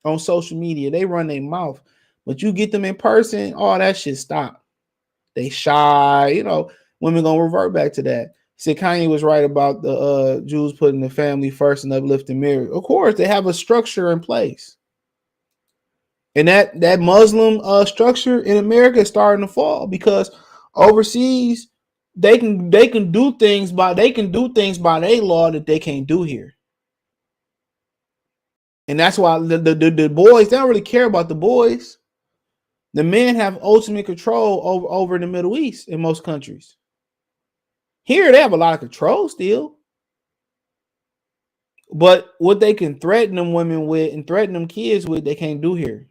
on social media. They run their mouth, but you get them in person, all that shit stop. They shy, women gonna revert back to that. He said Kanye was right about the Jews putting the family first and uplifting marriage. Of course, they have a structure in place. And that Muslim structure in America is starting to fall, because overseas they can do things by their law that they can't do here. And that's why the boys, they don't really care about the boys. The men have ultimate control over the Middle East in most countries. Here they have a lot of control still. But what they can threaten them women with and threaten them kids with, they can't do here.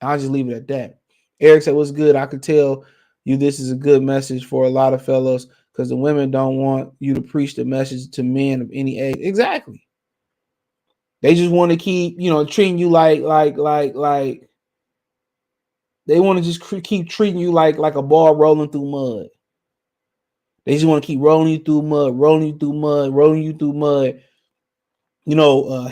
I'll just leave it at that. Eric said, what's good? I could tell you this is a good message for a lot of fellows, because the women don't want you to preach the message to men of any age. Exactly. They just want to keep, treating you like they want to just keep treating you like a ball rolling through mud. They just want to keep rolling you through mud,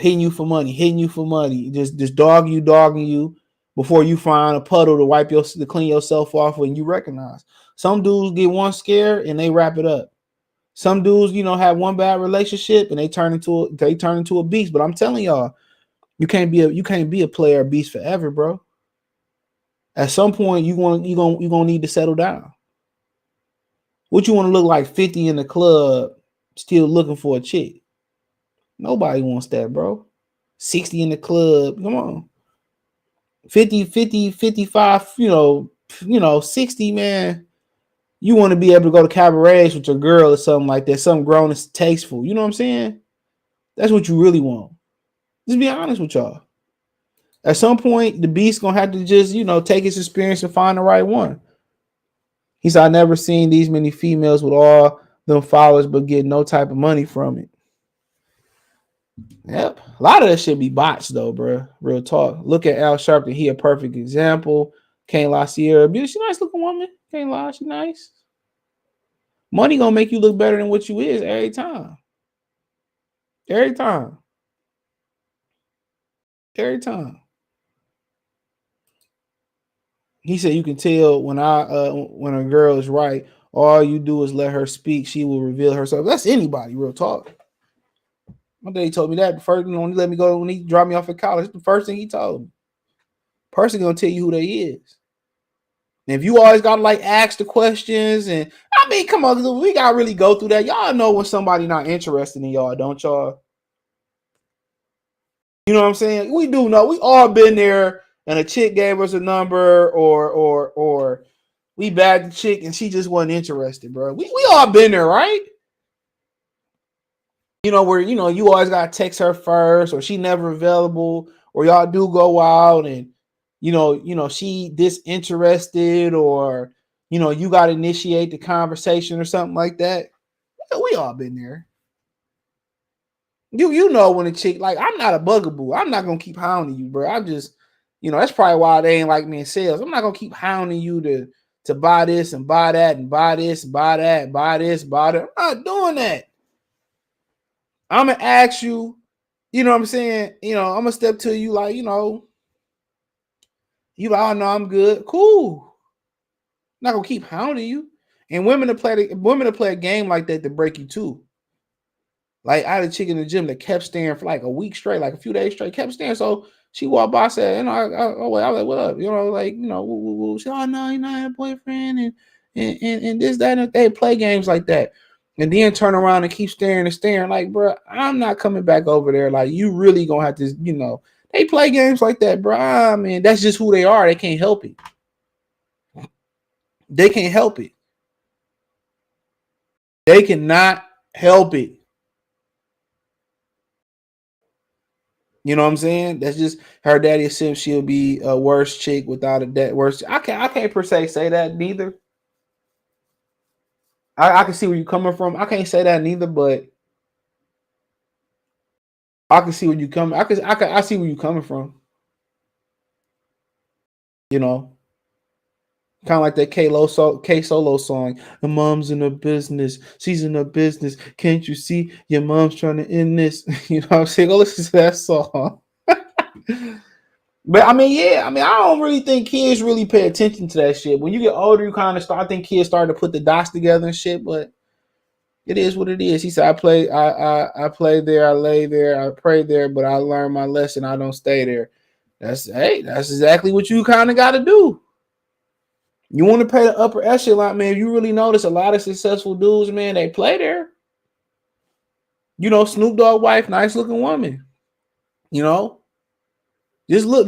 hitting you for money, just dogging you before you find a puddle to clean yourself off when you recognize. Some dudes get one scare and they wrap it up. Some dudes, have one bad relationship and they turn into a beast. But I'm telling y'all, you can't be a player or beast forever, bro. At some point, you're gonna need to settle down. What you want to look like 50 in the club, still looking for a chick? Nobody wants that, bro. 60 in the club, come on. 50, 55, 60, man. You want to be able to go to cabarets with your girl or something like that, something grown and tasteful. You know what I'm saying? That's what you really want. Just be honest with y'all. At some point, the beast gonna have to just, take his experience and find the right one. He said, I never seen these many females with all them followers but get no type of money from it. Yep. A lot of that shit be bots though, bro. Real talk. Look at Al Sharpton. He a perfect example. Can't lie, Ciara. She nice looking woman. Can't lie, she nice. Money gonna make you look better than what you is every time. Every time. Every time. He said you can tell when a girl is right, all you do is let her speak, she will reveal herself. That's anybody, real talk. One day he told me that. The first when he let me go, when he dropped me off at college, the first thing he told me. Person gonna tell you who they is. And if you always gotta like ask the questions, and I mean, come on, we gotta really go through that. Y'all know when somebody not interested in y'all, don't y'all? You know what I'm saying? We do know. We all been there, and a chick gave us a number, or we bagged the chick and she just wasn't interested, bro. We all been there, right? You know, where you always gotta text her first, or she never available, or y'all do go out and she disinterested, or you gotta initiate the conversation or something like that. We all been there. You know when a chick, like, I'm not a bugaboo. I'm not gonna keep hounding you, bro. I'm just, that's probably why they ain't like me in sales. I'm not gonna keep hounding you to buy this and buy that and buy this, buy that, buy this, buy that. I'm not doing that. I'm gonna ask you, you know what I'm saying? I'm gonna step to you like, you like, oh no, I'm good. Cool. I'm not gonna keep hounding you. And women to play a game like that to break you too. Like, I had a chick in the gym that kept staring for like a week straight, like a few days straight, kept staring. So she walked by, said, I was like, what up? Like, woo, woo, woo. She said, oh no, you're not a boyfriend, and this, that, and they play games like that. And then turn around and keep staring and staring. Like, bro, I'm not coming back over there. Like, you really gonna have to, they play games like that, bro. I mean, that's just who they are. They can't help it. They can't help it. They cannot help it. You know what I'm saying? That's just her daddy assumes she'll be a worse chick without a debt. Worse. I can't per se say that neither. I can see where you're coming from. I can't say that neither, but I can see where you come. I see where you're coming from. You know, kind of like that K Solo song. The mom's in a business. She's in a business. Can't you see your mom's trying to end this? You know what I'm saying? Go listen to that song. But I mean, yeah, I mean, I don't really think kids really pay attention to that shit. When you get older, you kind of start. I think kids start to put the dots together and shit. But it is what it is. He said, I play there, I lay there, I pray there, but I learn my lesson. I don't stay there. That's exactly what you kind of got to do. You want to pay the upper echelon, man. If you really notice a lot of successful dudes, man, they play there. Snoop Dogg wife, nice looking woman. Just look.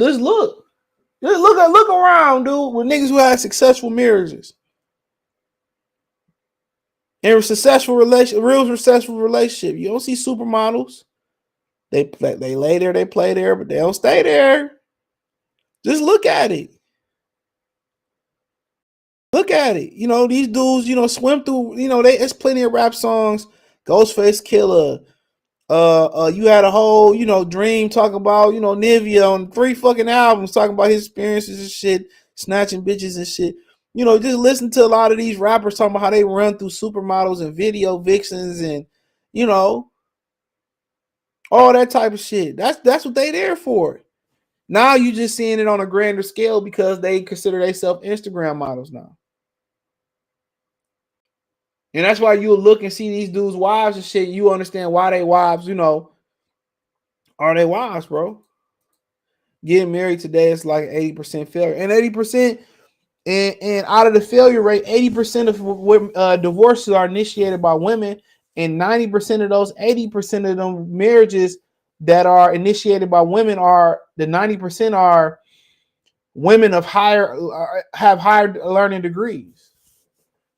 Look around, dude, with niggas who have successful marriages and real successful relationship. You don't see supermodels. They lay there, they play there, but they don't stay there. Just look at it. Look at it. These dudes, swim through. There's plenty of rap songs. Ghostface Killer. You had a whole, Dream talking about, Nivea on 3 fucking albums talking about his experiences and shit, snatching bitches and shit. Just listen to a lot of these rappers talking about how they run through supermodels and video vixens and, all that type of shit. That's what they there for. Now you just seeing it on a grander scale because they consider themselves Instagram models now. And that's why you look and see these dudes' wives and shit. You understand why they wives, are they wives, bro? Getting married today is like 80% failure. And 80%, and out of the failure rate, 80% of divorces are initiated by women. And 90% of those 80% of them marriages that are initiated by women are the 90% are women have higher learning degrees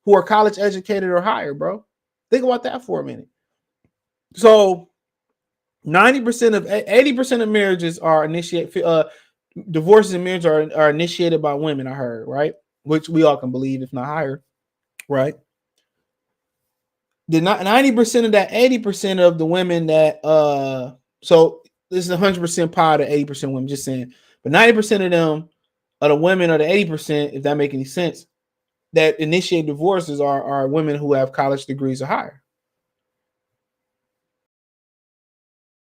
who are college educated or higher, bro. Think about that for a minute. So 90% of 80% of marriages are initiated. Divorces and marriages are initiated by women. I heard, right? Which we all can believe, if not higher, right? The 90% of that 80% of the women that so this is 100% pie to 80% women. Just saying, but 90% of them are the women, or the 80%, if that make any sense, that initiate divorces are women who have college degrees or higher.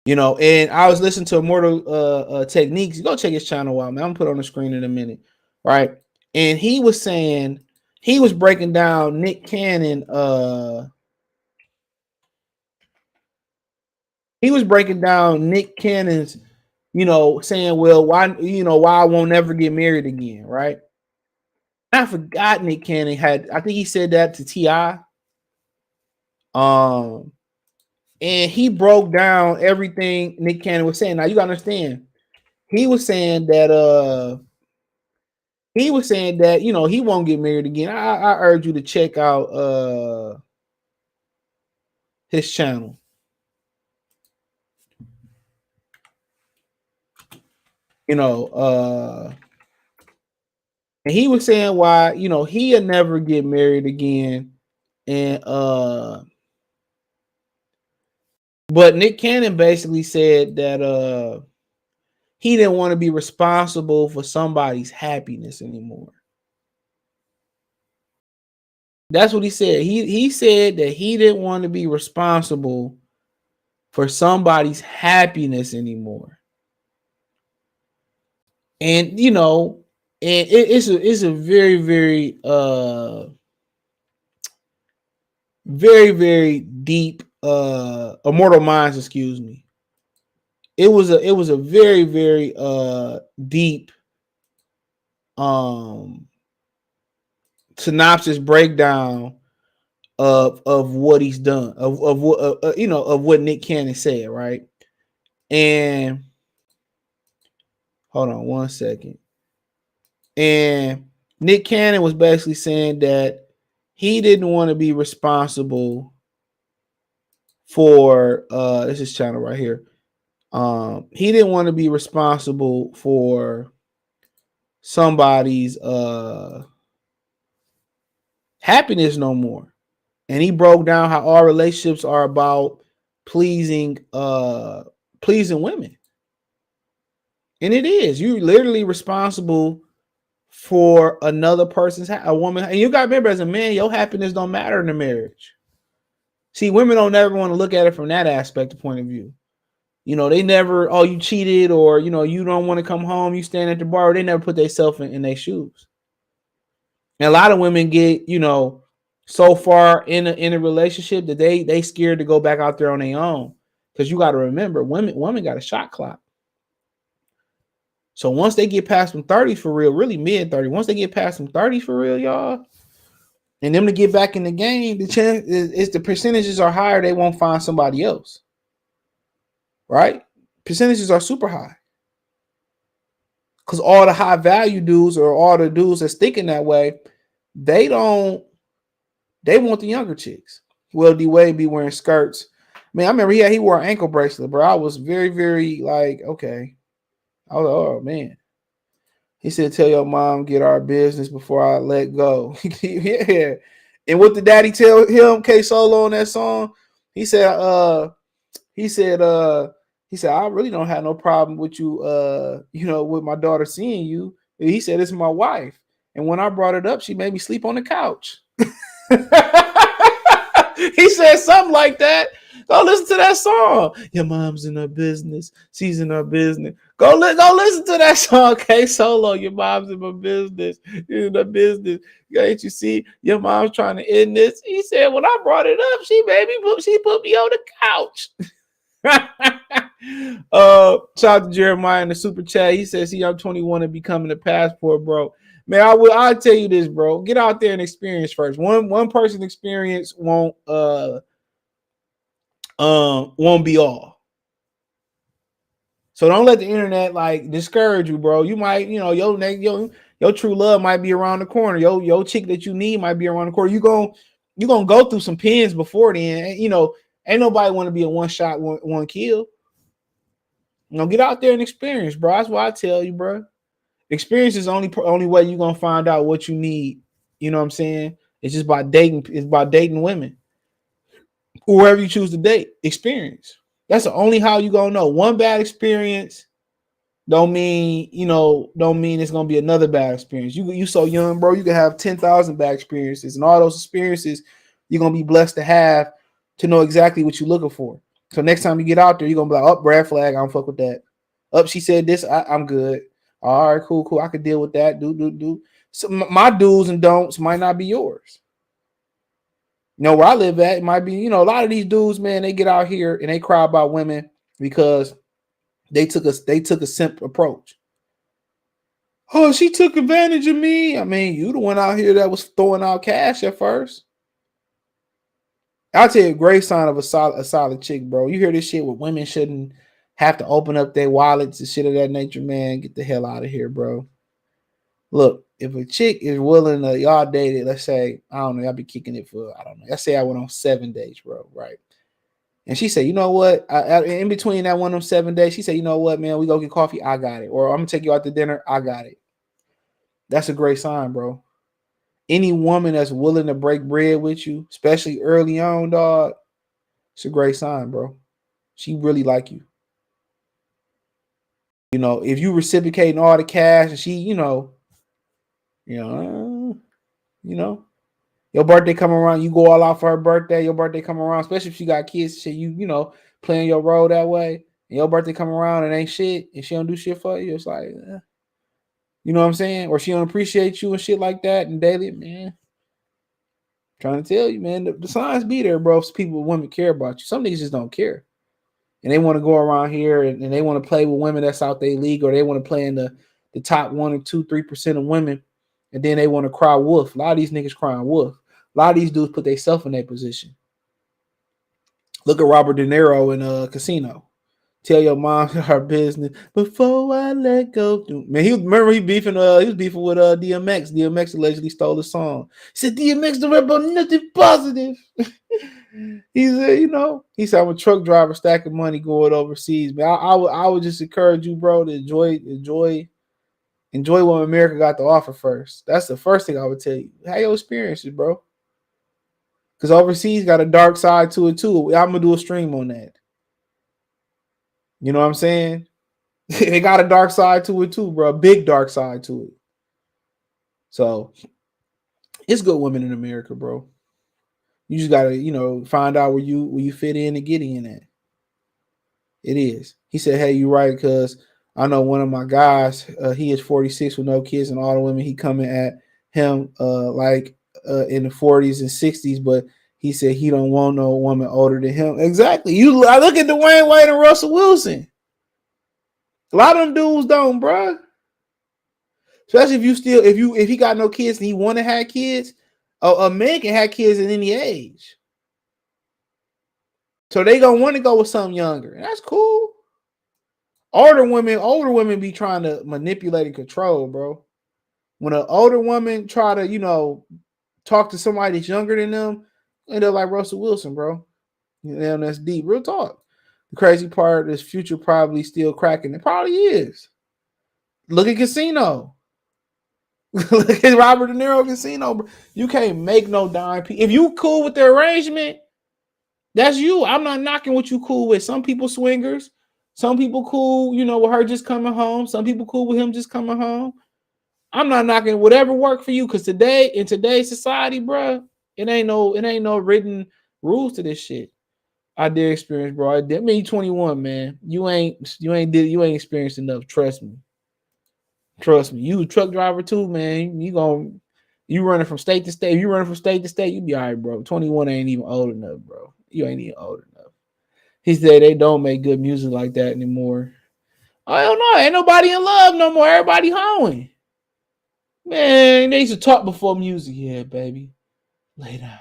And I was listening to Immortal Techniques. Go check his channel out, man. I'm gonna put it on the screen in a minute, right? And he was saying, he was breaking down Nick Cannon. He was breaking down Nick Cannon's, saying, well, why I won't never get married again, right? I forgot Nick Cannon had. I think he said that to Ti. And he broke down everything Nick Cannon was saying. Now you gotta understand, he was saying that he won't get married again. I urge you to check out his channel. And he was saying why he'll never get married again, and but Nick Cannon basically said that he didn't want to be responsible for somebody's happiness anymore. That's what he said. He said that he didn't want to be responsible for somebody's happiness anymore. And it's a very, very very, very deep Immortal Minds, excuse me. It was a very, very deep synopsis breakdown of what he's done, of what of what Nick Cannon said, right? And hold on one second. And Nick Cannon was basically saying that he didn't want to be responsible for this is channel right here. He didn't want to be responsible for somebody's happiness no more. And he broke down how all relationships are about pleasing women. And it is. You're literally responsible for another person's a woman. And you got to remember, as a man, your happiness don't matter in a marriage. See, women don't never want to look at it from that aspect, point of view. They never, you cheated, or you don't want to come home, you stand at the bar. They never put themselves in their shoes. And a lot of women get, so far in a relationship that they scared to go back out there on their own. Because you got to remember, women got a shot clock. So once they get past them 30s for real, really mid 30s, once they get past them 30s for real, y'all, and them to get back in the game, the chance is the percentages are higher, they won't find somebody else. Right? Percentages are super high. Because all the high value dudes, or all the dudes that's thinking that way, they want the younger chicks. Will D Wade be wearing skirts? Man, I remember he wore an ankle bracelet, bro. I was very, very like, okay. I was like, oh man. He said, tell your mom get our business before I let go. Yeah. And what did daddy tell him, K Solo, on that song? He said, I really don't have no problem with you, with my daughter seeing you. He said, it's my wife. And when I brought it up, she made me sleep on the couch. He said something like that. Go listen to that song. Your mom's in her business. She's in her business. Go listen to that song, K Solo. Your mom's in her business. You're in her business. Can't you see your mom's trying to end this? He said, when I brought it up, she put me on the couch. Shout out to Jeremiah in the super chat. He says, I'm 21 and becoming a passport, bro. Man, I'll tell you this, bro. Get out there and experience first. One person's experience won't be all. So don't let the internet like discourage you, bro. You might, your true love might be around the corner. Your chick that you need might be around the corner. You gonna go through some pins before then. Ain't nobody want to be a one shot, one kill. Get out there and experience, bro. That's why I tell you, bro. Experience is the only way you're gonna find out what you need. You know what I'm saying? It's just by dating. It's about dating women. Whoever you choose to date, experience. That's the only how you gonna know. One bad experience don't mean it's gonna be another bad experience. You so young, bro. You can have 10,000 bad experiences, and all those experiences you're gonna be blessed to have to know exactly what you're looking for. So next time you get out there, you're gonna be like, oh, red flag, I don't fuck with that. Up, she said this, I'm good. All right, cool. I could deal with that. Do. So my do's and don'ts might not be yours. Where I live at, it might be, a lot of these dudes, man, they get out here and they cry about women because they took a simp approach. Oh, she took advantage of me. I mean, you the one out here that was throwing out cash at first. I'll tell you a great sign of a solid chick, bro. You hear this shit where women shouldn't have to open up their wallets and shit of that nature, man. Get the hell out of here, bro. Look, if a chick is willing to y'all date it, let's say, I don't know, y'all be kicking it for, I don't know. Let's say I went on 7 days, bro, right? And she said, you know what? In between that one of them 7 days, she said, you know what, man, we go get coffee. I got it. Or I'm gonna take you out to dinner. I got it. That's a great sign, bro. Any woman that's willing to break bread with you, especially early on, dog, it's a great sign, bro. She really like you. You know, if you reciprocating all the cash and she, you know, you know, your birthday come around, you go all out for her birthday. Your birthday come around, especially if she got kids, shit, playing your role that way. And your birthday come around and ain't shit, and she don't do shit for you. It's like, you know what I'm saying? Or she don't appreciate you and shit like that. And daily, man, trying to tell you, man, the signs be there, bro. If people, women care about you. Some niggas just don't care, and they want to go around here and they want to play with women that's out their league, or they want to play in the top 1 or 2, 3% of women, and then they want to cry wolf. A lot of these niggas crying wolf. A lot of these dudes put themselves in that position. Look at Robert De Niro in Casino. Tell your mom her business before I let go. Man, he was beefing with DMX. DMX allegedly stole the song. He said DMX don't rap about nothing positive. He said, he said I'm a truck driver stacking money going overseas. Man, I would just encourage you, bro, to enjoy what America got to offer first. That's the first thing I would tell you. Have your experiences, bro. Because overseas got a dark side to it too. I'm gonna do a stream on that. You know what I'm saying? They got a dark side to it too, bro. A big dark side to it. So it's good women in America, bro. You just gotta, find out where you fit in and get in at. It is. He said, "Hey, you right?" Because I know one of my guys. He is 46 with no kids, and all the women he coming at him in the 40s and 60s, but he said he don't want no woman older than him. Exactly. I look at Dwayne Wade and Russell Wilson. A lot of them dudes don't, bro. Especially if he got no kids and he want to have kids, a man can have kids at any age. So they gonna want to go with something younger. And that's cool. Older women be trying to manipulate and control, bro. When an older woman try to, talk to somebody that's younger than them, end up like Russell Wilson, bro. That's deep. Real talk. The crazy part is Future probably still cracking. It probably is. Look at Casino. Look at Robert De Niro Casino, bro. You can't make no dime. If you cool with the arrangement, that's you. I'm not knocking what you cool with. Some people swingers. Some people cool, with her just coming home. Some people cool with him just coming home. I'm not knocking whatever work for you, because in today's society, bro, it ain't no written rules to this shit. I did experience, bro. I did. I mean, you 21, man. You ain't experienced enough. Trust me. You a truck driver too, man. You running from state to state. If you running from state to state, you be all right, bro. 21 ain't even old enough, bro. You ain't even old enough. He said they don't make good music like that anymore. I don't know. Ain't nobody in love no more. Everybody hoeing. Man, they used to talk before music. Yeah, baby. Lay down.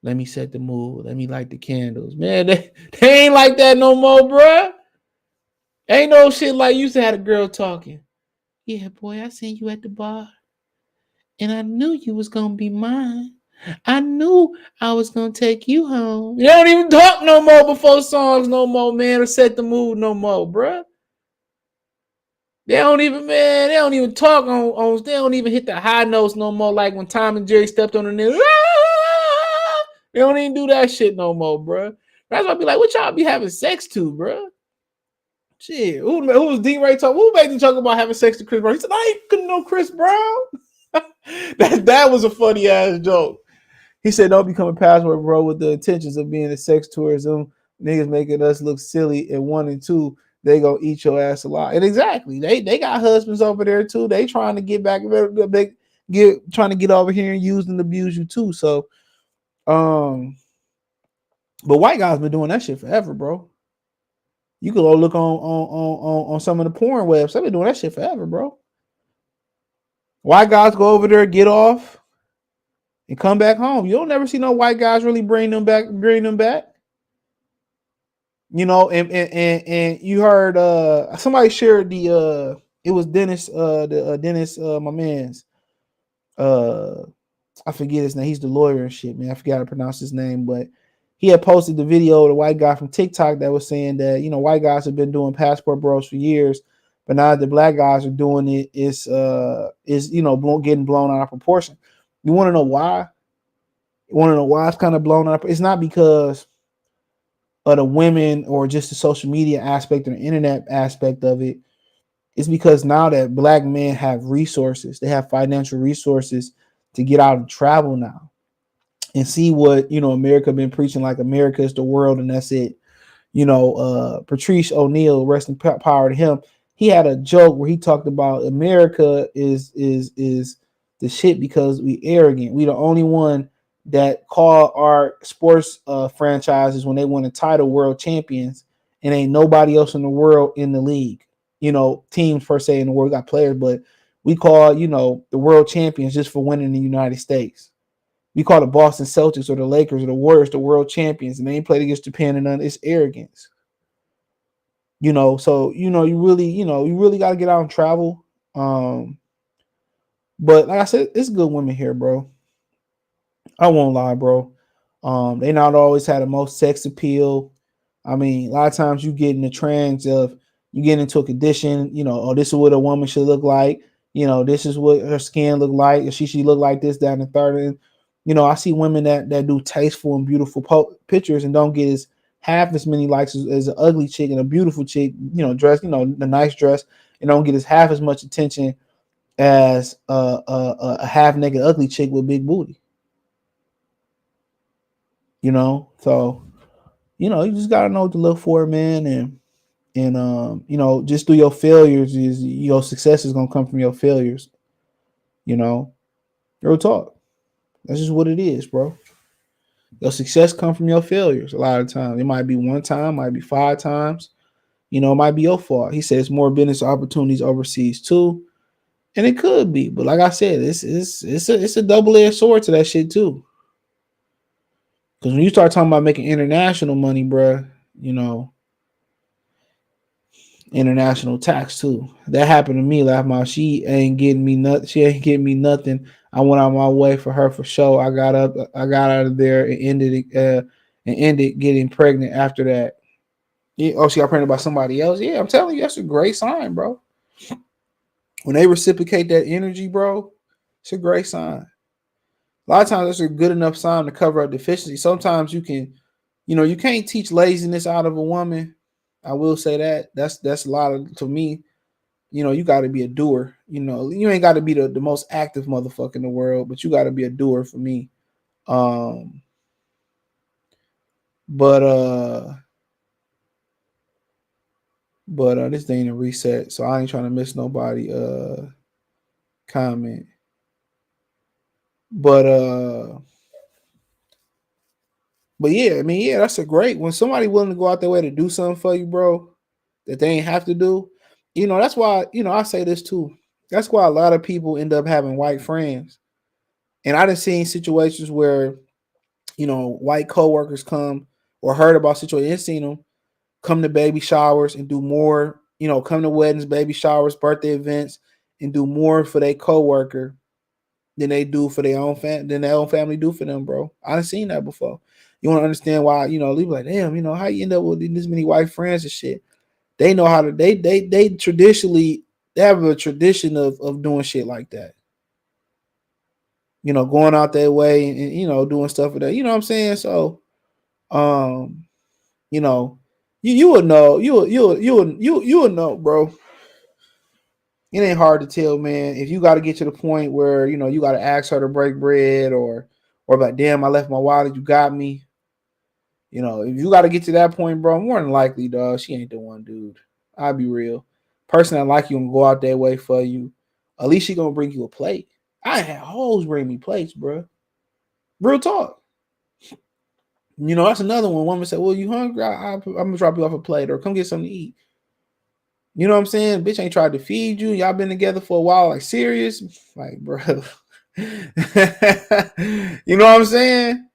Let me set the mood. Let me light the candles. Man, they ain't like that no more, bro. Ain't no shit like you used to have a girl talking. Yeah, boy, I seen you at the bar. And I knew you was gonna be mine. I knew I was gonna take you home. You don't even talk no more before songs no more, man, or set the mood no more, bruh. They don't even talk on they don't even hit the high notes no more, like when Tom and Jerry stepped on the nail. They don't even do that shit no more, bruh. That's why I be like, what y'all be having sex to, bruh? Shit, who was D-Ray talking? Who made you talk about having sex to Chris Brown? He said, I ain't couldn't know Chris Brown. that was a funny ass joke. He said, don't become a password, bro, with the intentions of being a sex tourism. Niggas making us look silly. And 1 and 2, they gonna eat your ass alive. And exactly, they got husbands over there too. They trying to get back, trying to get over here and use and abuse you too. So, but white guys been doing that shit forever, bro. You can go look on some of the porn webs. I've been doing that shit forever, bro. White guys go over there, get off, and come back home. You don't never see no white guys really bring them back. You know, and you heard somebody shared the it was Dennis Dennis my man's uh I forget his name. He's the lawyer and shit, man. I forgot to pronounce his name, but he had posted the video of the white guy from TikTok that was saying that, you know, white guys have been doing passport bros for years, but now the black guys are doing it, is you know, getting blown out of proportion. You want to know why? You want to know why it's kind of blown up? It's not because of the women or just the social media aspect or the internet aspect of it. It's because now that black men have resources, they have financial resources to get out and travel now and see what, you know, America been preaching, like America is the world and that's it. You know, Patrice O'Neal, rest in power to him. He had a joke where he talked about America is the shit because we arrogant. We the only one that call our sports franchises when they win a title world champions, and ain't nobody else in the world in the league. You know, teams per se in the world got players, but we call, you know, the world champions just for winning in the United States. We call the Boston Celtics or the Lakers or the Warriors the world champions, and they ain't played against Japan and none. It's arrogance. You know, so you really got to get out and travel. But like I said, it's good women here, bro. I won't lie, bro. They not always had the most sex appeal. I mean, a lot of times you get in the trends of you get into a condition, you know, oh, this is what a woman should look like. You know, this is what her skin look like. She should look like this, that, and the third. And, you know, I see women that do tasteful and beautiful pictures and don't get as half as many likes as an ugly chick and a beautiful chick, you know, dress, you know, the nice dress, and don't get as half as much attention as a half naked ugly chick with big booty. You know, so you know, you just gotta know what to look for, man, and you know, just through your failures is your success is gonna come from your failures. You know, real talk. That's just what it is, bro. Your success come from your failures. A lot of times, it might be one time, might be 5 times. You know, it might be your fault. He says more business opportunities overseas too, and it could be. But like I said, it's a double edged sword to that shit too. Because when you start talking about making international money, bro, you know, international tax too. That happened to me last month. She ain't getting me nothing. She ain't getting me nothing. I went out my way for her for sure. I got out of there and ended getting pregnant after that. Yeah, oh, she got pregnant by somebody else. Yeah, I'm telling you, that's a great sign, bro. When they reciprocate that energy, bro, it's a great sign. A lot of times, that's a good enough sign to cover up deficiency. Sometimes you can, you know, you can't teach laziness out of a woman. I will say that. That's a lot of to me. You know, you got to be a doer. You know, you ain't got to be the most active motherfucker in the world, but you got to be a doer for me. Um, but this thing to reset, so I ain't trying to miss nobody comment. But yeah, I mean, yeah, that's a great when somebody willing to go out their way to do something for you, bro, that they ain't have to do. You know, that's why, you know, I say this too. That's why a lot of people end up having white friends. And I done seen situations where, you know, white coworkers come or heard about situations and seen them come to baby showers and do more, you know, come to weddings, baby showers, birthday events, and do more for their coworker than they do for their own than their own family do for them, bro. I done seen that before. You want to understand why, you know, people like, damn, you know, how you end up with this many white friends and shit. They know how to they traditionally they have a tradition of doing shit like that. You know, going out their way and you know, doing stuff for that. You know what I'm saying? So um, you know, you would know, you would know, bro. It ain't hard to tell, man. If you got to get to the point where you know you got to ask her to break bread, or like, damn, I left my wallet, you got me. You know, if you got to get to that point, bro, more than likely, dog, she ain't the one, dude. I'll be real. Person that like you and go out that way for you, at least she gonna bring you a plate. I had hoes bring me plates, bro. Real talk. You know, that's another one. Woman said, "Well, you hungry? I'm gonna drop you off a plate or come get something to eat." You know what I'm saying? Bitch ain't tried to feed you. Y'all been together for a while. Like serious? Like, bro. You know what I'm saying?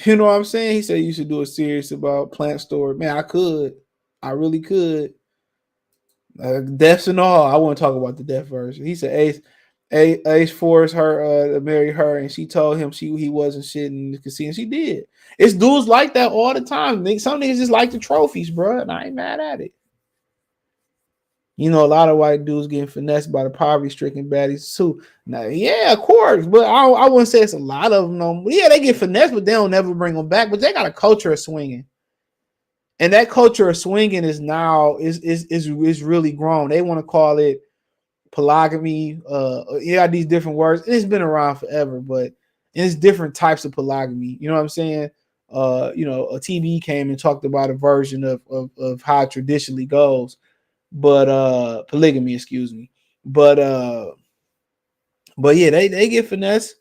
You know what I'm saying? He said you should do a series about plant storage. Man, I could. I really could. Deaths and all. I want to talk about the death version. He said Ace forced her to marry her, and she told him he wasn't shit in the casino. She did. It's dudes like that all the time. Some niggas just like the trophies, bro, and I ain't mad at it. You know, a lot of white dudes getting finessed by the poverty-stricken baddies too. Now, yeah, of course, but I wouldn't say it's a lot of them. No, yeah, they get finessed, but they don't never bring them back. But they got a culture of swinging, and that culture of swinging is now is really grown. They want to call it polygamy. Yeah, these different words. It's been around forever, but it's different types of polygamy. You know what I'm saying? You know, a TV came and talked about a version of how it traditionally goes, but polygamy, excuse me. But yeah, they get finesse,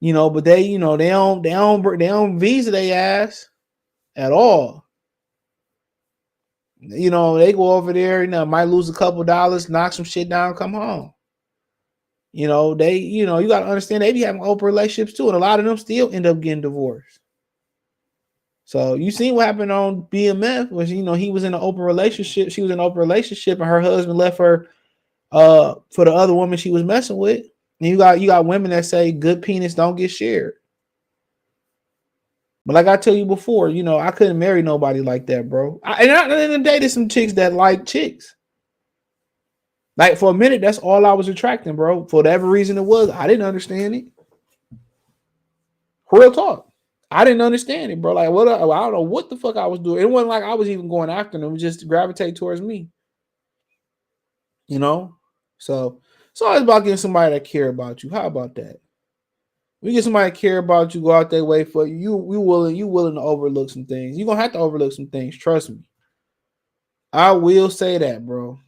you know, but they don't visa their ass at all. You know, they go over there, you know, might lose a couple dollars, knock some shit down, come home. You know, you got to understand they be having open relationships too, and a lot of them still end up getting divorced. So you seen what happened on BMF was, you know, he was in an open relationship, she was in an open relationship, and her husband left her for the other woman she was messing with. And you got women that say good penis don't get shared. But like I tell you before, you know, I couldn't marry nobody like that, bro. And dated some chicks that like chicks. Like for a minute, that's all I was attracting, bro. For whatever reason it was, I didn't understand it. Real talk. I didn't understand it, bro. Like what? I don't know what the fuck I was doing. It wasn't like I was even going after them. It was just to gravitate towards me. You know. So it's always about getting somebody that care about you. How about that? We get somebody that care about you, go out their way for you. You willing to overlook some things. You're gonna have to overlook some things. Trust me. I will say that, bro.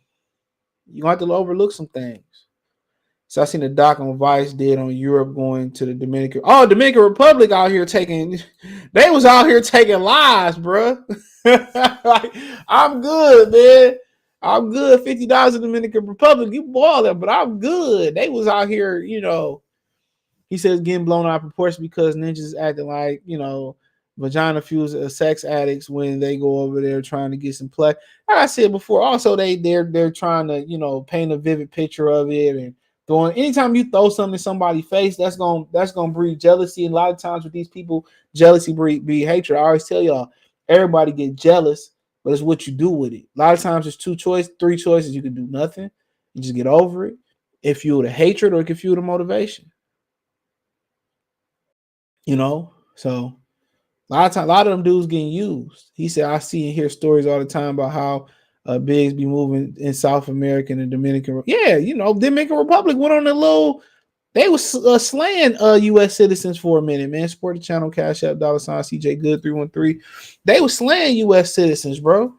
You're gonna have to overlook some things. So I seen the doc on Vice did on Europe going to the Dominican. Oh, Dominican Republic out here taking. They was out here taking lives, bro. Like, I'm good, man. I'm good. $50 in Dominican Republic. You ball it, but I'm good. They was out here, you know. He says getting blown out of proportion because ninjas acting like, you know, vagina fused sex addicts when they go over there trying to get some play. Like I said before, also they're trying to, you know, paint a vivid picture of it and throwing anytime you throw something in somebody's face, that's gonna breed jealousy. And a lot of times with these people, jealousy breed hatred. I always tell y'all, everybody get jealous, but it's what you do with it. A lot of times there's three choices. You can do nothing, you just get over it. It fuel the hatred or it can fuel the motivation. You know, so a lot of them dudes getting used. He said, I see and hear stories all the time about how bigs be moving in South America and the Dominican. Yeah, you know, Dominican Republic went on a little. They was slaying U.S. citizens for a minute, man. Support the channel, Cash App, $ CJ Good 313. They was slaying U.S. citizens, bro.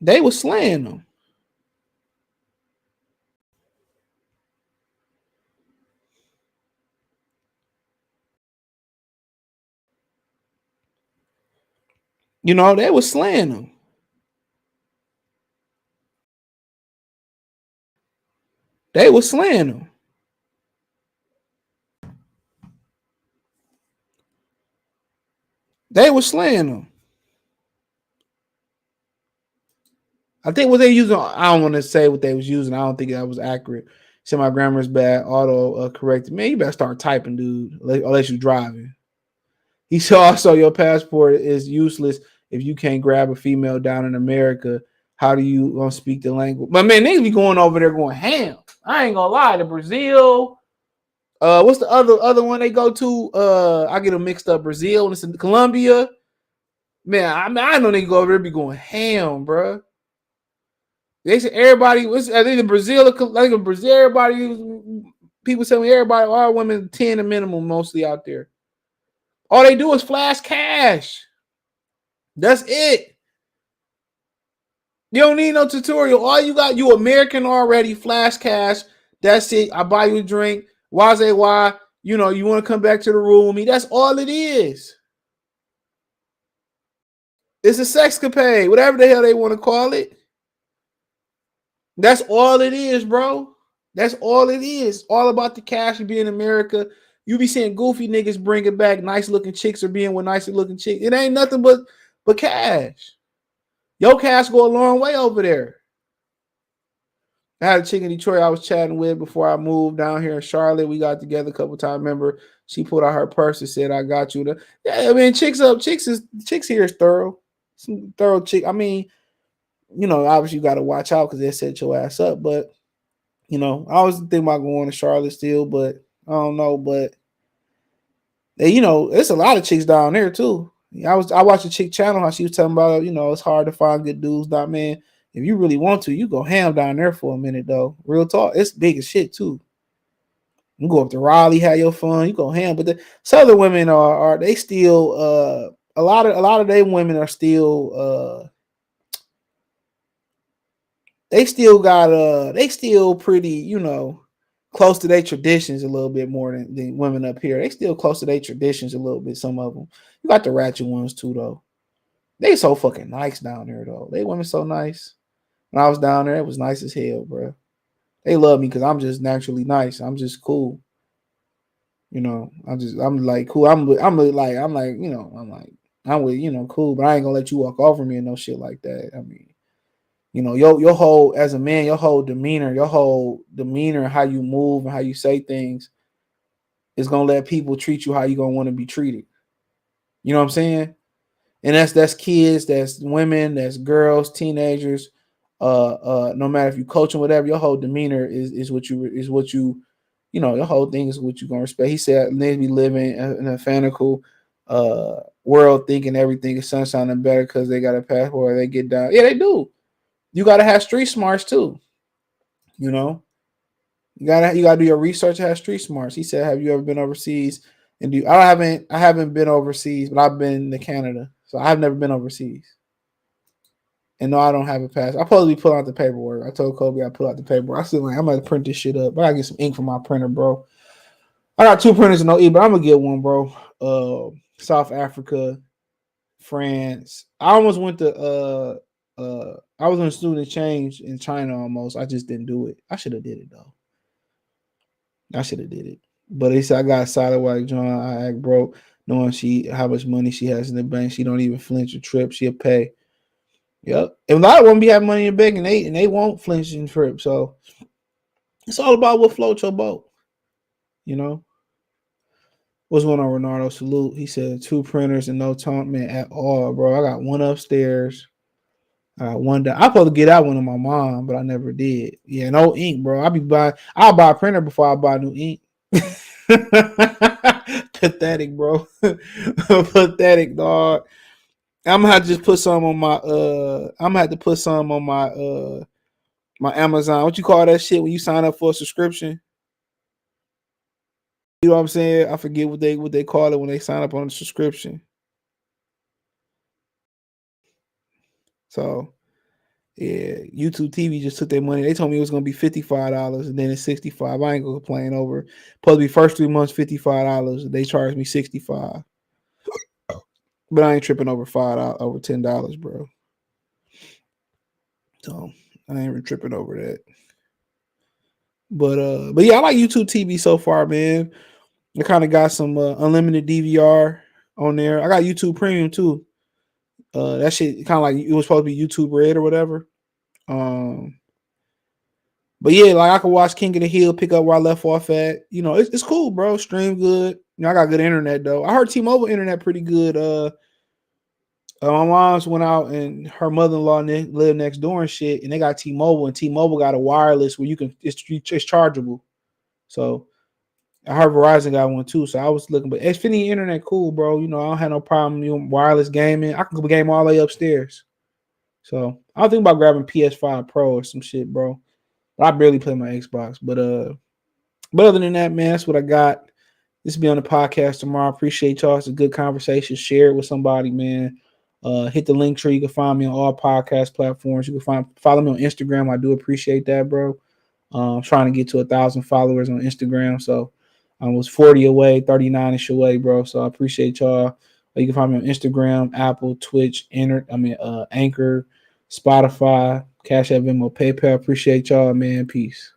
They was slaying them. You know, they was slaying them. They was slaying them. They was slaying them. I think what they using, I don't want to say what they was using. I don't think that was accurate. Said my grammar's bad. Auto corrected. Man, you better start typing, dude. Unless you're driving. He said also your passport is useless if you can't grab a female down in America. How do you gonna speak the language? But man, they be going over there going ham. I ain't gonna lie. To Brazil. What's the other one they go to? I get them mixed up. Brazil and it's in Colombia. Man, I know they go over there be going ham, bro. They said everybody was. I think in Brazil, like in Brazil, people tell me everybody, all women 10 a minimum mostly out there. All they do is flash cash. That's it. You don't need no tutorial. All you got, you American already, flash cash. That's it. I buy you a drink. Why? You know, you want to come back to the room with me. That's all it is. It's a sexcapade, whatever the hell they want to call it. That's all it is, bro. That's all it is. All about the cash and being in America. You be seeing goofy niggas bringing back nice looking chicks or being with nicer looking chicks. It ain't nothing but cash. Your cash go a long way over there. I had a chick in Detroit I was chatting with before I moved down here in Charlotte. We got together a couple times. Remember, she pulled out her purse and said, "I got you." Yeah, I mean, chicks here is thorough. Some thorough chick. I mean, you know, obviously you got to watch out because they set your ass up. But you know, I was thinking about going to Charlotte still, but I don't know. But you know, it's a lot of chicks down there too. I watched a chick channel how she was telling about, you know, it's hard to find good dudes down, man. If you really want to, you go ham down there for a minute though. Real talk, it's big as shit too. You go up to Raleigh, have your fun. You go ham, but the Southern women are they still a lot of they women are still they still pretty, you know, close to their traditions a little bit more than women up here. They still close to their traditions a little bit. Some of them. You got the ratchet ones too though. They so fucking nice down there though. They women so nice. When I was down there, it was nice as hell, bro. They love me because I'm just naturally nice. I'm just cool. You know, I'm like cool. I'm with, you know, cool, but I ain't gonna let you walk over me and no shit like that. I mean, you know, your whole as a man, your whole demeanor, how you move and how you say things is gonna let people treat you how you gonna want to be treated. You know what I'm saying? And that's kids, that's women, that's girls, teenagers. No matter if you coach them, whatever, your whole demeanor is what you know, your whole thing is what you're gonna respect. He said, "Let me live in a fanatical world, thinking everything is sunshine and better because they got a passport. They get down. Yeah, they do. You gotta have street smarts too. You know, you gotta do your research. Have street smarts." He said, "Have you ever been overseas?" And I haven't been overseas, but I've been to Canada, so I've never been overseas. And no, I don't have a pass. I probably pull out the paperwork. I told Kobe I pull out the paperwork. I said, like, I'm gonna print this shit up. I gotta get some ink from my printer, bro. I got two printers and no ink, but I'm gonna get one, bro. South Africa, France. I almost went to I was on student exchange in China almost. I just didn't do it. I should have did it though. I should have did it. But he said I got excited like John. I act broke, knowing how much money she has in the bank. She don't even flinch a trip. She'll pay. Yep. And a lot of them be having money in the bank and they won't flinch in trip. So it's all about what floats your boat. You know? What's going on, Renardo? Salute. He said 2 printers and no taunt man at all, bro. I got one upstairs. I got one down. I supposed to get that one to my mom, but I never did. Yeah, no ink, bro. I'll buy a printer before I buy new ink. Pathetic, bro. Pathetic, dog. I'm gonna have to just put some on my I'm gonna have to put some on my Amazon. What you call that shit when you sign up for a subscription? You know what I'm saying? I forget what they call it when they sign up on a subscription. So yeah, YouTube TV just took their money. They told me it was gonna be $55 and then it's $65. I ain't gonna complain over. Supposed to be first 3 months $55. They charged me $65. But I ain't tripping over over $10, bro. So I ain't even tripping over that. But yeah, I like YouTube TV so far, man. I kind of got some unlimited DVR on there. I got YouTube Premium too. That shit kind of like it was supposed to be YouTube Red or whatever. But yeah, like I can watch King of the Hill, pick up where I left off at. You know, it's cool, bro. Stream good. You know, I got good internet though. I heard T-Mobile internet pretty good. My mom's went out and her mother-in-law lived next door and shit, and they got T-Mobile, and T-Mobile got a wireless where you can it's chargeable. So I heard Verizon got one too. So I was looking, but Xfinity internet cool, bro. You know, I don't have no problem. You know, wireless gaming. I can game all the way upstairs. So I don't think about grabbing PS5 Pro or some shit, bro. But I barely play my Xbox. But other than that, man, that's what I got. This will be on the podcast tomorrow. Appreciate y'all. It's a good conversation. Share it with somebody, man. Hit the link tree. You can find me on all podcast platforms. You can follow me on Instagram. I do appreciate that, bro. I'm trying to get to 1,000 followers on Instagram. So I was 40 away, 39ish away, bro. So I appreciate y'all. You can find me on Instagram, Apple, Twitch, Anchor, Spotify, Cash App, Venmo, PayPal. Appreciate y'all, man. Peace.